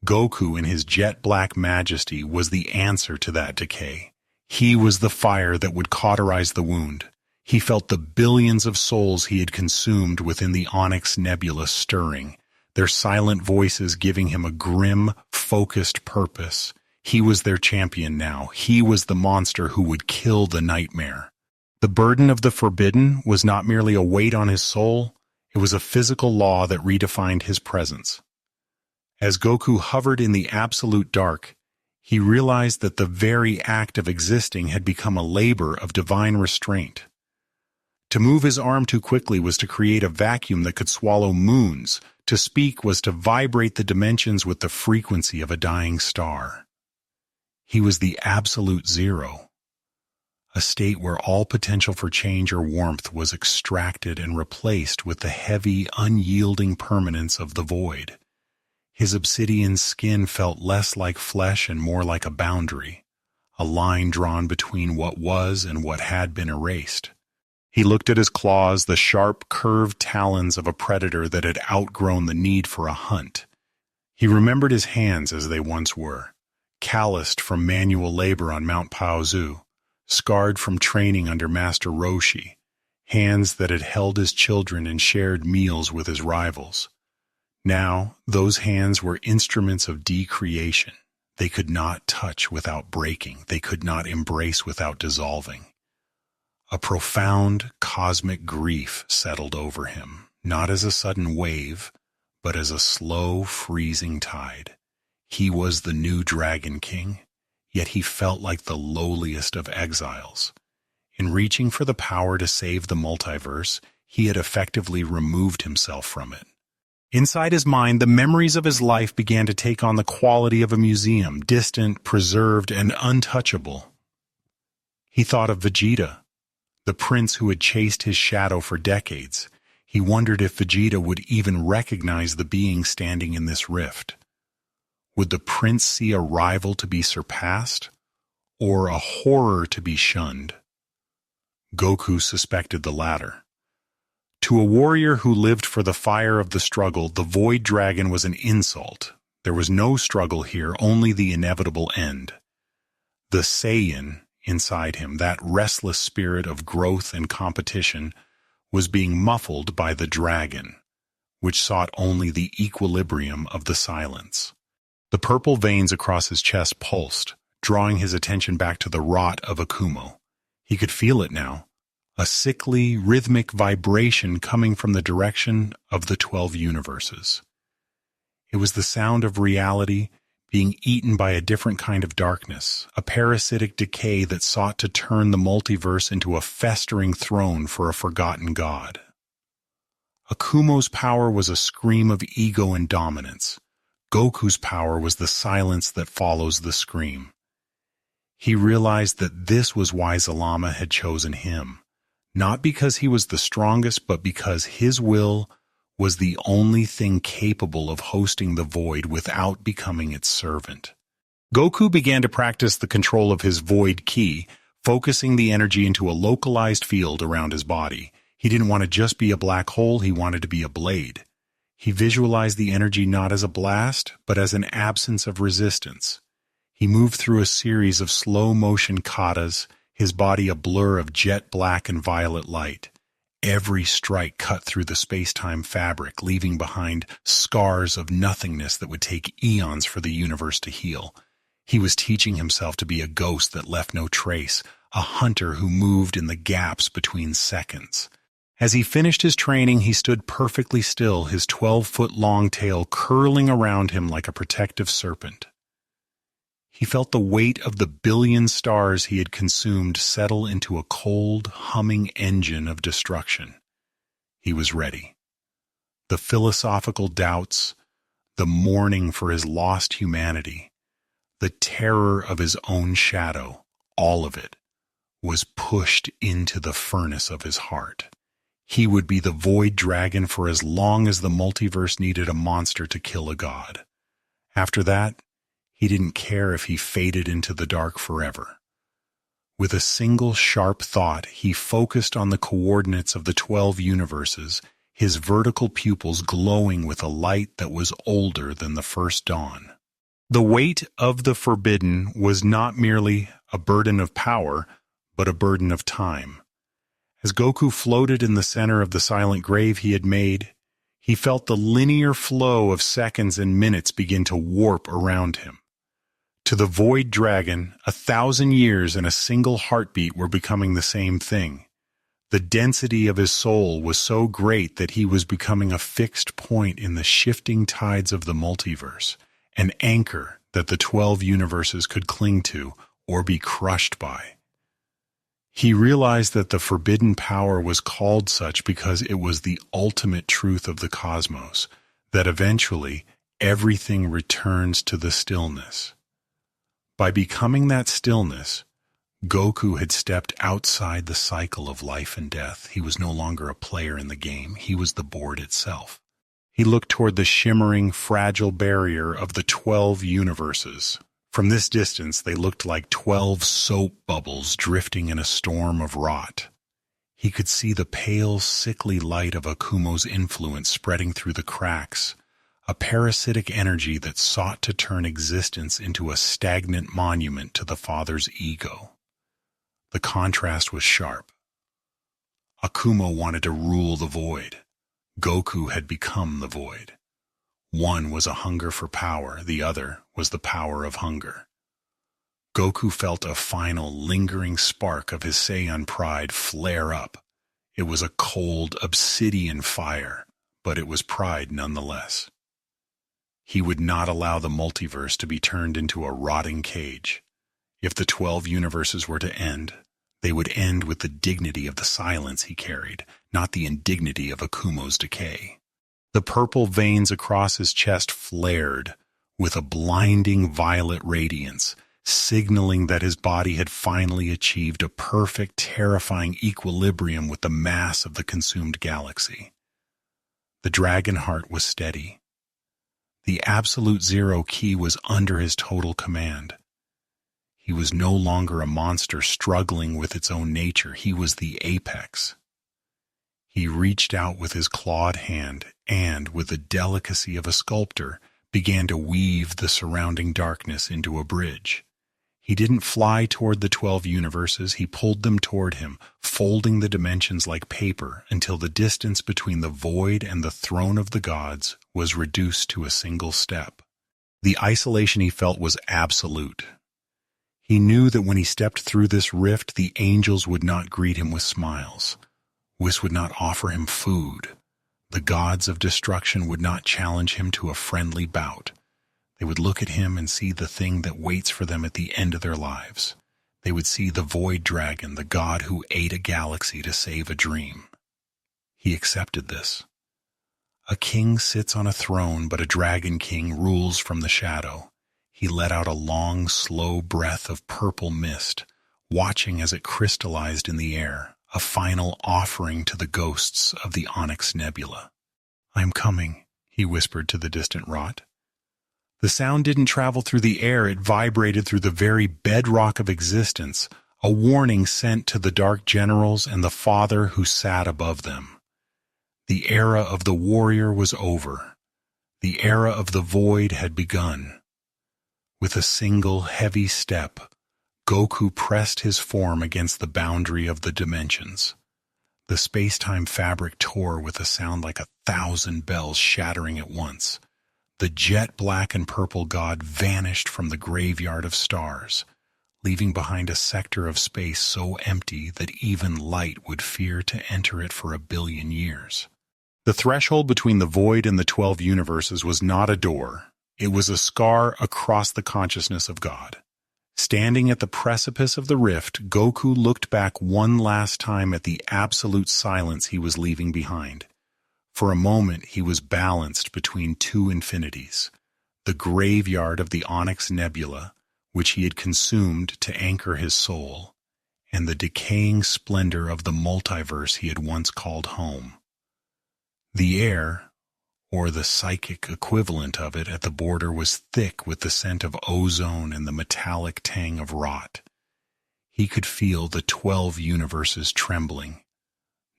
Goku, in his jet-black majesty, was the answer to that decay. He was the fire that would cauterize the wound. He felt the billions of souls he had consumed within the Onyx Nebula stirring, their silent voices giving him a grim, focused purpose. He was their champion now. He was the monster who would kill the nightmare. The burden of the forbidden was not merely a weight on his soul, it was a physical law that redefined his presence. As Goku hovered in the absolute dark, he realized that the very act of existing had become a labor of divine restraint. To move his arm too quickly was to create a vacuum that could swallow moons. To speak was to vibrate the dimensions with the frequency of a dying star. He was the absolute zero, a state where all potential for change or warmth was extracted and replaced with the heavy, unyielding permanence of the void. His obsidian skin felt less like flesh and more like a boundary, a line drawn between what was and what had been erased. He looked at his claws, the sharp, curved talons of a predator that had outgrown the need for a hunt. He remembered his hands as they once were, calloused from manual labor on Mount Paozu, scarred from training under Master Roshi, hands that had held his children and shared meals with his rivals. Now, those hands were instruments of decreation. They could not touch without breaking. They could not embrace without dissolving. A profound, cosmic grief settled over him, not as a sudden wave, but as a slow, freezing tide. He was the new Dragon King, yet he felt like the lowliest of exiles. In reaching for the power to save the multiverse, he had effectively removed himself from it. Inside his mind, the memories of his life began to take on the quality of a museum, distant, preserved, and untouchable. He thought of Vegeta, the prince who had chased his shadow for decades. He wondered if Vegeta would even recognize the being standing in this rift. Would the prince see a rival to be surpassed, or a horror to be shunned? Goku suspected the latter. To a warrior who lived for the fire of the struggle, the Void Dragon was an insult. There was no struggle here, only the inevitable end. The Saiyan inside him, that restless spirit of growth and competition, was being muffled by the dragon, which sought only the equilibrium of the silence. The purple veins across his chest pulsed, drawing his attention back to the rot of Akumo. He could feel it now, a sickly, rhythmic vibration coming from the direction of the 12 universes. It was the sound of reality being eaten by a different kind of darkness, a parasitic decay that sought to turn the multiverse into a festering throne for a forgotten god. Akumo's power was a scream of ego and dominance. Goku's power was the silence that follows the scream. He realized that this was why Zalama had chosen him, not because he was the strongest, but because his will was the only thing capable of hosting the void without becoming its servant. Goku began to practice the control of his void ki, focusing the energy into a localized field around his body. He didn't want to just be a black hole, he wanted to be a blade. He visualized the energy not as a blast, but as an absence of resistance. He moved through a series of slow-motion katas, his body a blur of jet black and violet light. Every strike cut through the space-time fabric, leaving behind scars of nothingness that would take eons for the universe to heal. He was teaching himself to be a ghost that left no trace, a hunter who moved in the gaps between seconds. As he finished his training, he stood perfectly still, his 12-foot-long tail curling around him like a protective serpent. He felt the weight of the billion stars he had consumed settle into a cold, humming engine of destruction. He was ready. The philosophical doubts, the mourning for his lost humanity, the terror of his own shadow, all of it, was pushed into the furnace of his heart. He would be the Void Dragon for as long as the multiverse needed a monster to kill a god. After that, he didn't care if he faded into the dark forever. With a single sharp thought, he focused on the coordinates of the 12 universes, his vertical pupils glowing with a light that was older than the first dawn. The weight of the forbidden was not merely a burden of power, but a burden of time. As Goku floated in the center of the silent grave he had made, he felt the linear flow of seconds and minutes begin to warp around him. To the Void Dragon, 1,000 years and a single heartbeat were becoming the same thing. The density of his soul was so great that he was becoming a fixed point in the shifting tides of the multiverse, an anchor that the 12 universes could cling to or be crushed by. He realized that the forbidden power was called such because it was the ultimate truth of the cosmos, that eventually everything returns to the stillness. By becoming that stillness, Goku had stepped outside the cycle of life and death. He was no longer a player in the game. He was the board itself. He looked toward the shimmering, fragile barrier of the 12 universes. From this distance, they looked like 12 soap bubbles drifting in a storm of rot. He could see the pale, sickly light of Akumo's influence spreading through the cracks, a parasitic energy that sought to turn existence into a stagnant monument to the father's ego. The contrast was sharp. Akumo wanted to rule the void. Goku had become the void. One was a hunger for power, the other was the power of hunger. Goku felt a final, lingering spark of his Saiyan pride flare up. It was a cold, obsidian fire, but it was pride nonetheless. He would not allow the multiverse to be turned into a rotting cage. If the 12 universes were to end, they would end with the dignity of the silence he carried, not the indignity of Akumo's decay. The purple veins across his chest flared with a blinding violet radiance, signaling that his body had finally achieved a perfect, terrifying equilibrium with the mass of the consumed galaxy. The dragon heart was steady. The absolute zero key was under his total command. He was no longer a monster struggling with its own nature. He was the apex. He reached out with his clawed hand and, with the delicacy of a sculptor, began to weave the surrounding darkness into a bridge. He didn't fly toward the 12 universes, he pulled them toward him, folding the dimensions like paper until the distance between the void and the throne of the gods was reduced to a single step. The isolation he felt was absolute. He knew that when he stepped through this rift, the angels would not greet him with smiles. Whis would not offer him food. The gods of destruction would not challenge him to a friendly bout. They would look at him and see the thing that waits for them at the end of their lives. They would see the void dragon, the god who ate a galaxy to save a dream. He accepted this. A king sits on a throne, but a dragon king rules from the shadow. He let out a long, slow breath of purple mist, watching as it crystallized in the air, a final offering to the ghosts of the Onyx Nebula. "I am coming," he whispered to the distant rot. The sound didn't travel through the air, it vibrated through the very bedrock of existence, a warning sent to the dark generals and the Father who sat above them. The era of the warrior was over. The era of the void had begun. With a single heavy step, Goku pressed his form against the boundary of the dimensions. The space-time fabric tore with a sound like 1,000 bells shattering at once. The jet black and purple god vanished from the graveyard of stars, leaving behind a sector of space so empty that even light would fear to enter it for 1 billion years. The threshold between the void and the 12 universes was not a door. It was a scar across the consciousness of God. Standing at the precipice of the rift, Goku looked back one last time at the absolute silence he was leaving behind. For a moment, he was balanced between two infinities, the graveyard of the Onyx Nebula, which he had consumed to anchor his soul, and the decaying splendor of the multiverse he had once called home. The air, or the psychic equivalent of it at the border, was thick with the scent of ozone and the metallic tang of rot. He could feel the 12 universes trembling,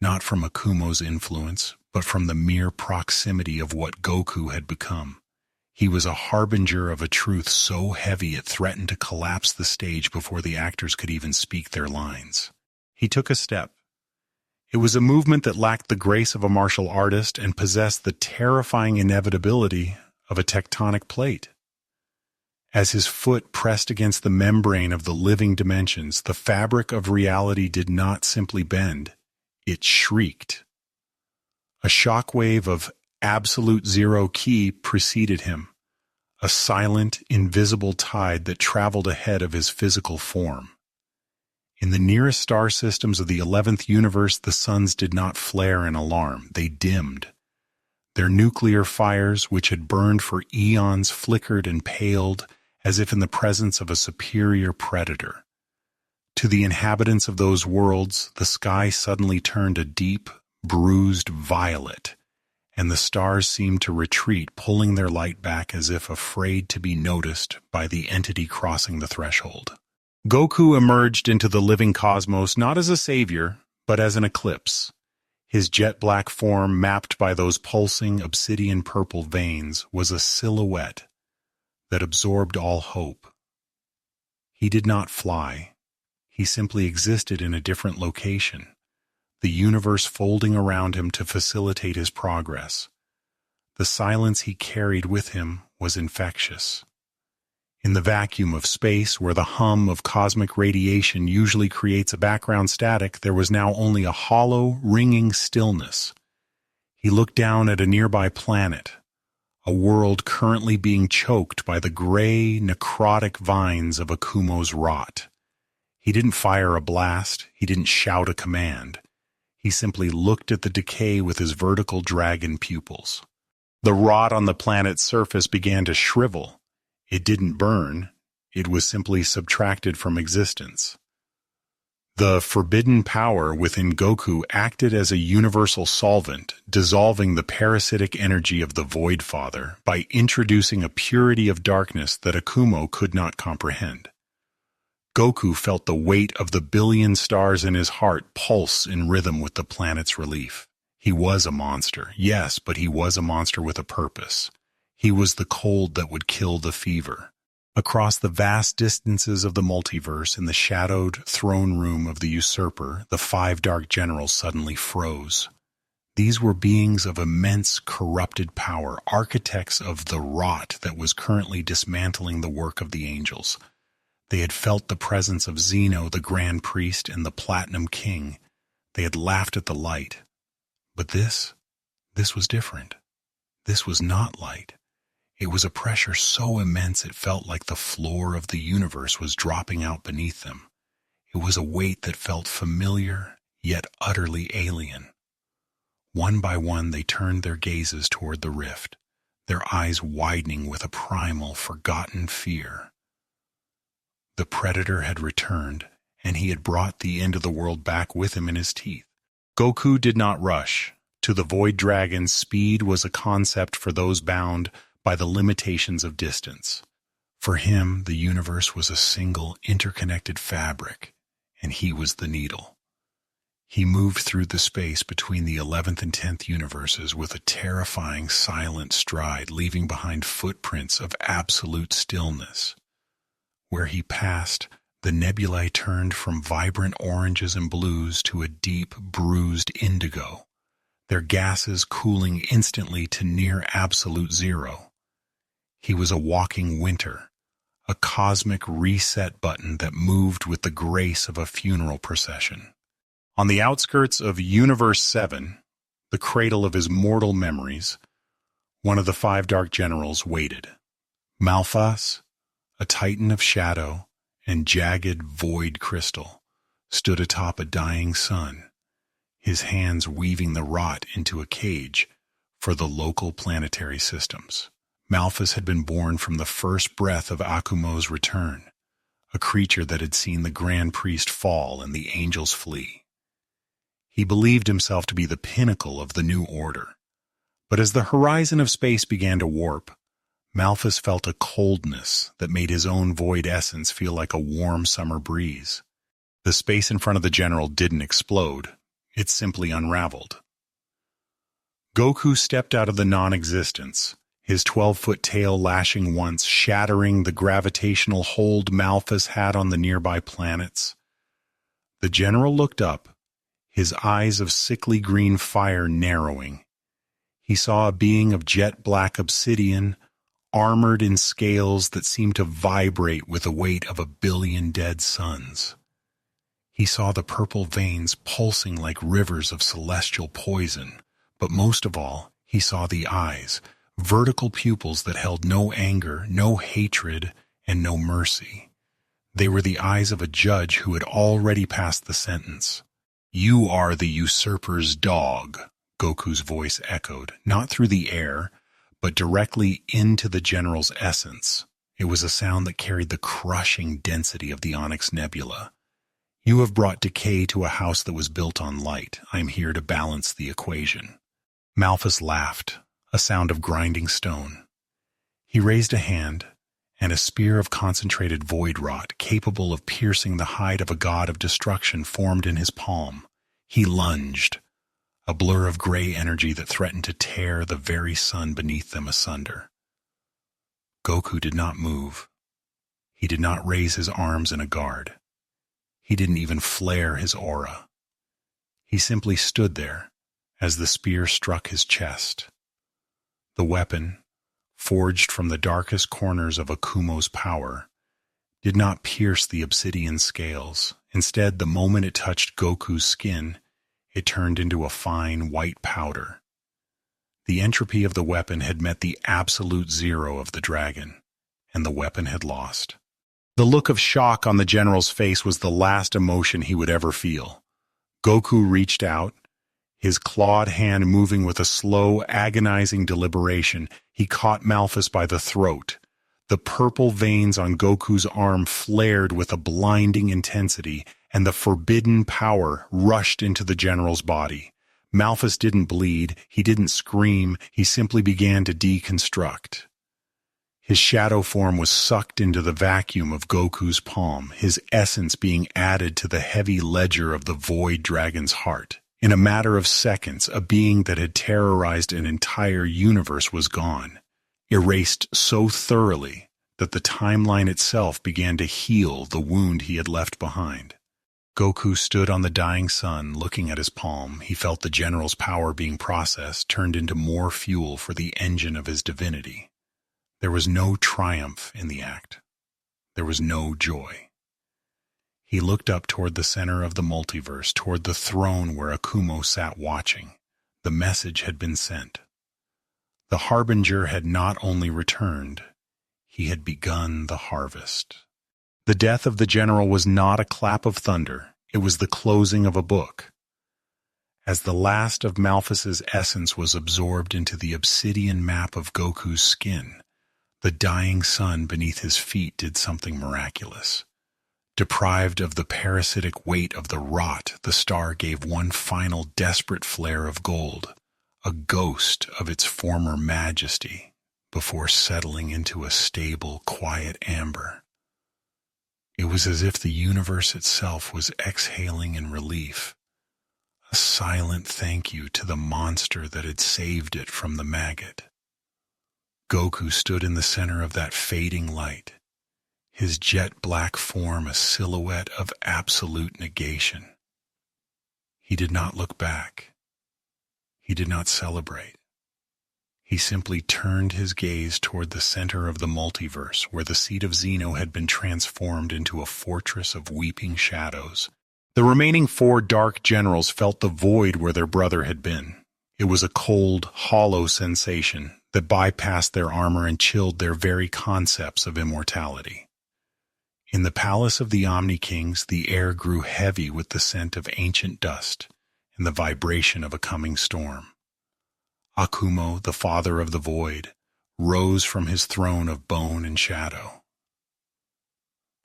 not from Akumo's influence, but from the mere proximity of what Goku had become. He was a harbinger of a truth so heavy it threatened to collapse the stage before the actors could even speak their lines. He took a step. It was a movement that lacked the grace of a martial artist and possessed the terrifying inevitability of a tectonic plate. As his foot pressed against the membrane of the living dimensions, the fabric of reality did not simply bend, it shrieked. A shockwave of absolute zero ki preceded him, a silent, invisible tide that traveled ahead of his physical form. In the nearest star systems of the 11th universe, the suns did not flare in alarm, they dimmed. Their nuclear fires, which had burned for eons, flickered and paled as if in the presence of a superior predator. To the inhabitants of those worlds, the sky suddenly turned a deep, bruised violet, and the stars seemed to retreat, pulling their light back as if afraid to be noticed by the entity crossing the threshold. Goku emerged into the living cosmos not as a savior, but as an eclipse. His jet-black form, mapped by those pulsing obsidian purple veins, was a silhouette that absorbed all hope. He did not fly. He simply existed in a different location, the universe folding around him to facilitate his progress. The silence he carried with him was infectious. In the vacuum of space, where the hum of cosmic radiation usually creates a background static, there was now only a hollow, ringing stillness. He looked down at a nearby planet, a world currently being choked by the gray, necrotic vines of Akumo's rot. He didn't fire a blast, he didn't shout a command. He simply looked at the decay with his vertical dragon pupils. The rot on the planet's surface began to shrivel. It didn't burn, it was simply subtracted from existence. The forbidden power within Goku acted as a universal solvent, dissolving the parasitic energy of the Void Father by introducing a purity of darkness that Akumo could not comprehend. Goku felt the weight of the billion stars in his heart pulse in rhythm with the planet's relief. He was a monster, yes, but he was a monster with a purpose. He was the cold that would kill the fever. Across the vast distances of the multiverse, in the shadowed throne room of the usurper, the 5 dark generals suddenly froze. These were beings of immense corrupted power, architects of the rot that was currently dismantling the work of the angels. They had felt the presence of Zeno, the Grand Priest, and the Platinum King. They had laughed at the light. But this was different. This was not light. It was a pressure so immense it felt like the floor of the universe was dropping out beneath them. It was a weight that felt familiar, yet utterly alien. One by one they turned their gazes toward the rift, their eyes widening with a primal, forgotten fear. The predator had returned, and he had brought the end of the world back with him in his teeth. Goku did not rush. To the Void Dragon, speed was a concept for those bound by the limitations of distance. For him, the universe was a single, interconnected fabric, and he was the needle. He moved through the space between the 11th and 10th universes with a terrifying, silent stride, leaving behind footprints of absolute stillness. Where he passed, the nebulae turned from vibrant oranges and blues to a deep, bruised indigo, their gases cooling instantly to near absolute zero. He was a walking winter, a cosmic reset button that moved with the grace of a funeral procession. On the outskirts of Universe 7, the cradle of his mortal memories, one of the 5 dark generals waited. Malphas, a titan of shadow and jagged void crystal, stood atop a dying sun, his hands weaving the rot into a cage for the local planetary systems. Malphas had been born from the first breath of Akumo's return, a creature that had seen the Grand Priest fall and the angels flee. He believed himself to be the pinnacle of the new order. But as the horizon of space began to warp, Malphas felt a coldness that made his own void essence feel like a warm summer breeze. The space in front of the general didn't explode, it simply unraveled. Goku stepped out of the non-existence, his 12-foot tail lashing once, shattering the gravitational hold Malphas had on the nearby planets. The general looked up, his eyes of sickly green fire narrowing. He saw a being of jet-black obsidian, armored in scales that seemed to vibrate with the weight of 1 billion dead suns. He saw the purple veins pulsing like rivers of celestial poison, but most of all, he saw the eyes, vertical pupils that held no anger, no hatred, and no mercy. They were the eyes of a judge who had already passed the sentence. "You are the usurper's dog," Goku's voice echoed, not through the air, but directly into the general's essence. It was a sound that carried the crushing density of the Onyx Nebula. "You have brought decay to a house that was built on light. I am here to balance the equation." Malphas laughed, a sound of grinding stone. He raised a hand, and a spear of concentrated void rot, capable of piercing the hide of a god of destruction, formed in his palm. He lunged, a blur of gray energy that threatened to tear the very sun beneath them asunder. Goku did not move. He did not raise his arms in a guard. He didn't even flare his aura. He simply stood there as the spear struck his chest. The weapon, forged from the darkest corners of Akumo's power, did not pierce the obsidian scales. Instead, the moment it touched Goku's skin, it turned into a fine white powder. The entropy of the weapon had met the absolute zero of the dragon, and the weapon had lost. The look of shock on the general's face was the last emotion he would ever feel. Goku reached out, his clawed hand moving with a slow, agonizing deliberation. He caught Malphas by the throat. The purple veins on Goku's arm flared with a blinding intensity, and the forbidden power rushed into the general's body. Malphus didn't bleed, he didn't scream, he simply began to deconstruct. His shadow form was sucked into the vacuum of Goku's palm, his essence being added to the heavy ledger of the Void Dragon's heart. In a matter of seconds, a being that had terrorized an entire universe was gone, erased so thoroughly that the timeline itself began to heal the wound he had left behind. Goku stood on the dying sun, looking at his palm. He felt the general's power being processed, turned into more fuel for the engine of his divinity. There was no triumph in the act. There was no joy. He looked up toward the center of the multiverse, toward the throne where Akumo sat watching. The message had been sent. The Harbinger had not only returned, he had begun the harvest. The death of the general was not a clap of thunder, it was the closing of a book. As the last of Malphus's essence was absorbed into the obsidian map of Goku's skin, the dying sun beneath his feet did something miraculous. Deprived of the parasitic weight of the rot, the star gave one final desperate flare of gold, a ghost of its former majesty, before settling into a stable, quiet amber. It was as if the universe itself was exhaling in relief, a silent thank you to the monster that had saved it from the maggot. Goku stood in the center of that fading light, his jet-black form a silhouette of absolute negation. He did not look back. He did not celebrate. He simply turned his gaze toward the center of the multiverse, where the seat of Zeno had been transformed into a fortress of weeping shadows. The remaining 4 dark generals felt the void where their brother had been. It was a cold, hollow sensation that bypassed their armor and chilled their very concepts of immortality. In the palace of the Omni Kings, the air grew heavy with the scent of ancient dust and the vibration of a coming storm. Akumo, the father of the void, rose from his throne of bone and shadow.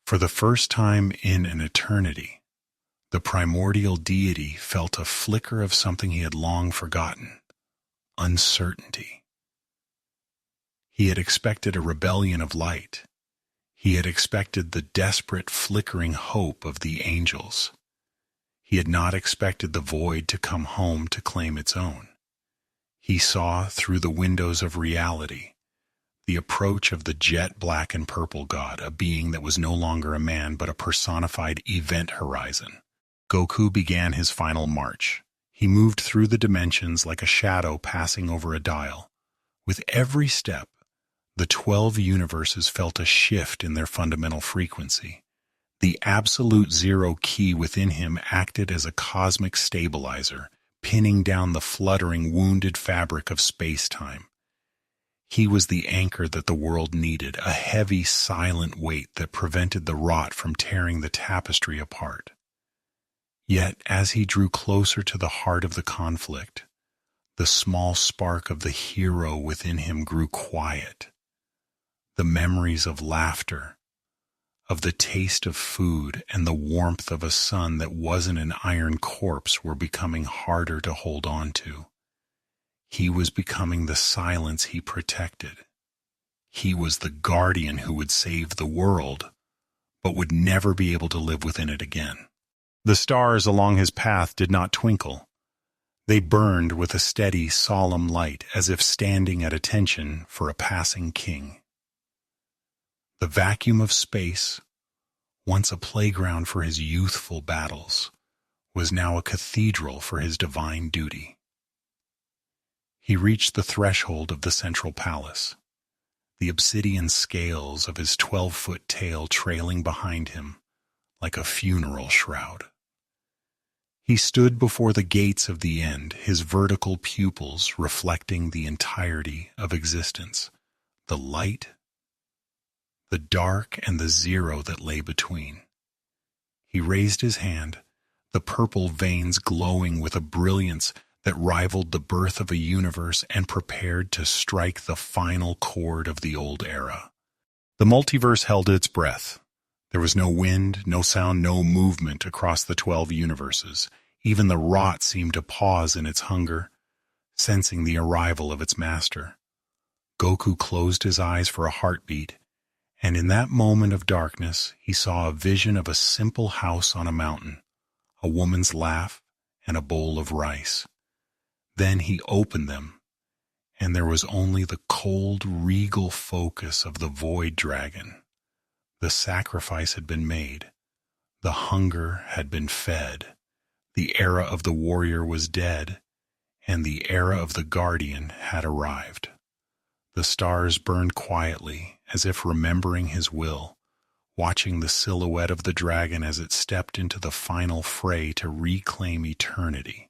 For the first time in an eternity, the primordial deity felt a flicker of something he had long forgotten: uncertainty. He had expected a rebellion of light. He had expected the desperate flickering hope of the angels. He had not expected the void to come home to claim its own. He saw, through the windows of reality, the approach of the jet black and purple god, a being that was no longer a man but a personified event horizon. Goku began his final march. He moved through the dimensions like a shadow passing over a dial. With every step, the 12 universes felt a shift in their fundamental frequency. The absolute zero key within him acted as a cosmic stabilizer, pinning down the fluttering, wounded fabric of space-time. He was the anchor that the world needed, a heavy, silent weight that prevented the rot from tearing the tapestry apart. Yet, as he drew closer to the heart of the conflict, the small spark of the hero within him grew quiet. The memories of laughter, of the taste of food, and the warmth of a sun that wasn't an iron corpse were becoming harder to hold on to. He was becoming the silence he protected. He was the guardian who would save the world, but would never be able to live within it again. The stars along his path did not twinkle. They burned with a steady, solemn light, as if standing at attention for a passing king. The vacuum of space, once a playground for his youthful battles, was now a cathedral for his divine duty. He reached the threshold of the central palace, the obsidian scales of his 12-foot tail trailing behind him like a funeral shroud. He stood before the gates of the end, his vertical pupils reflecting the entirety of existence, the light, the dark, and the zero that lay between. He raised his hand, the purple veins glowing with a brilliance that rivaled the birth of a universe, and prepared to strike the final chord of the old era. The multiverse held its breath. There was no wind, no sound, no movement across the 12 universes. Even the rot seemed to pause in its hunger, sensing the arrival of its master. Goku closed his eyes for a heartbeat, and in that moment of darkness, he saw a vision of a simple house on a mountain, a woman's laugh, and a bowl of rice. Then he opened them, and there was only the cold, regal focus of the Void Dragon. The sacrifice had been made. The hunger had been fed. The era of the warrior was dead, and the era of the guardian had arrived. The stars burned quietly, as if remembering his will, watching the silhouette of the dragon as it stepped into the final fray to reclaim eternity.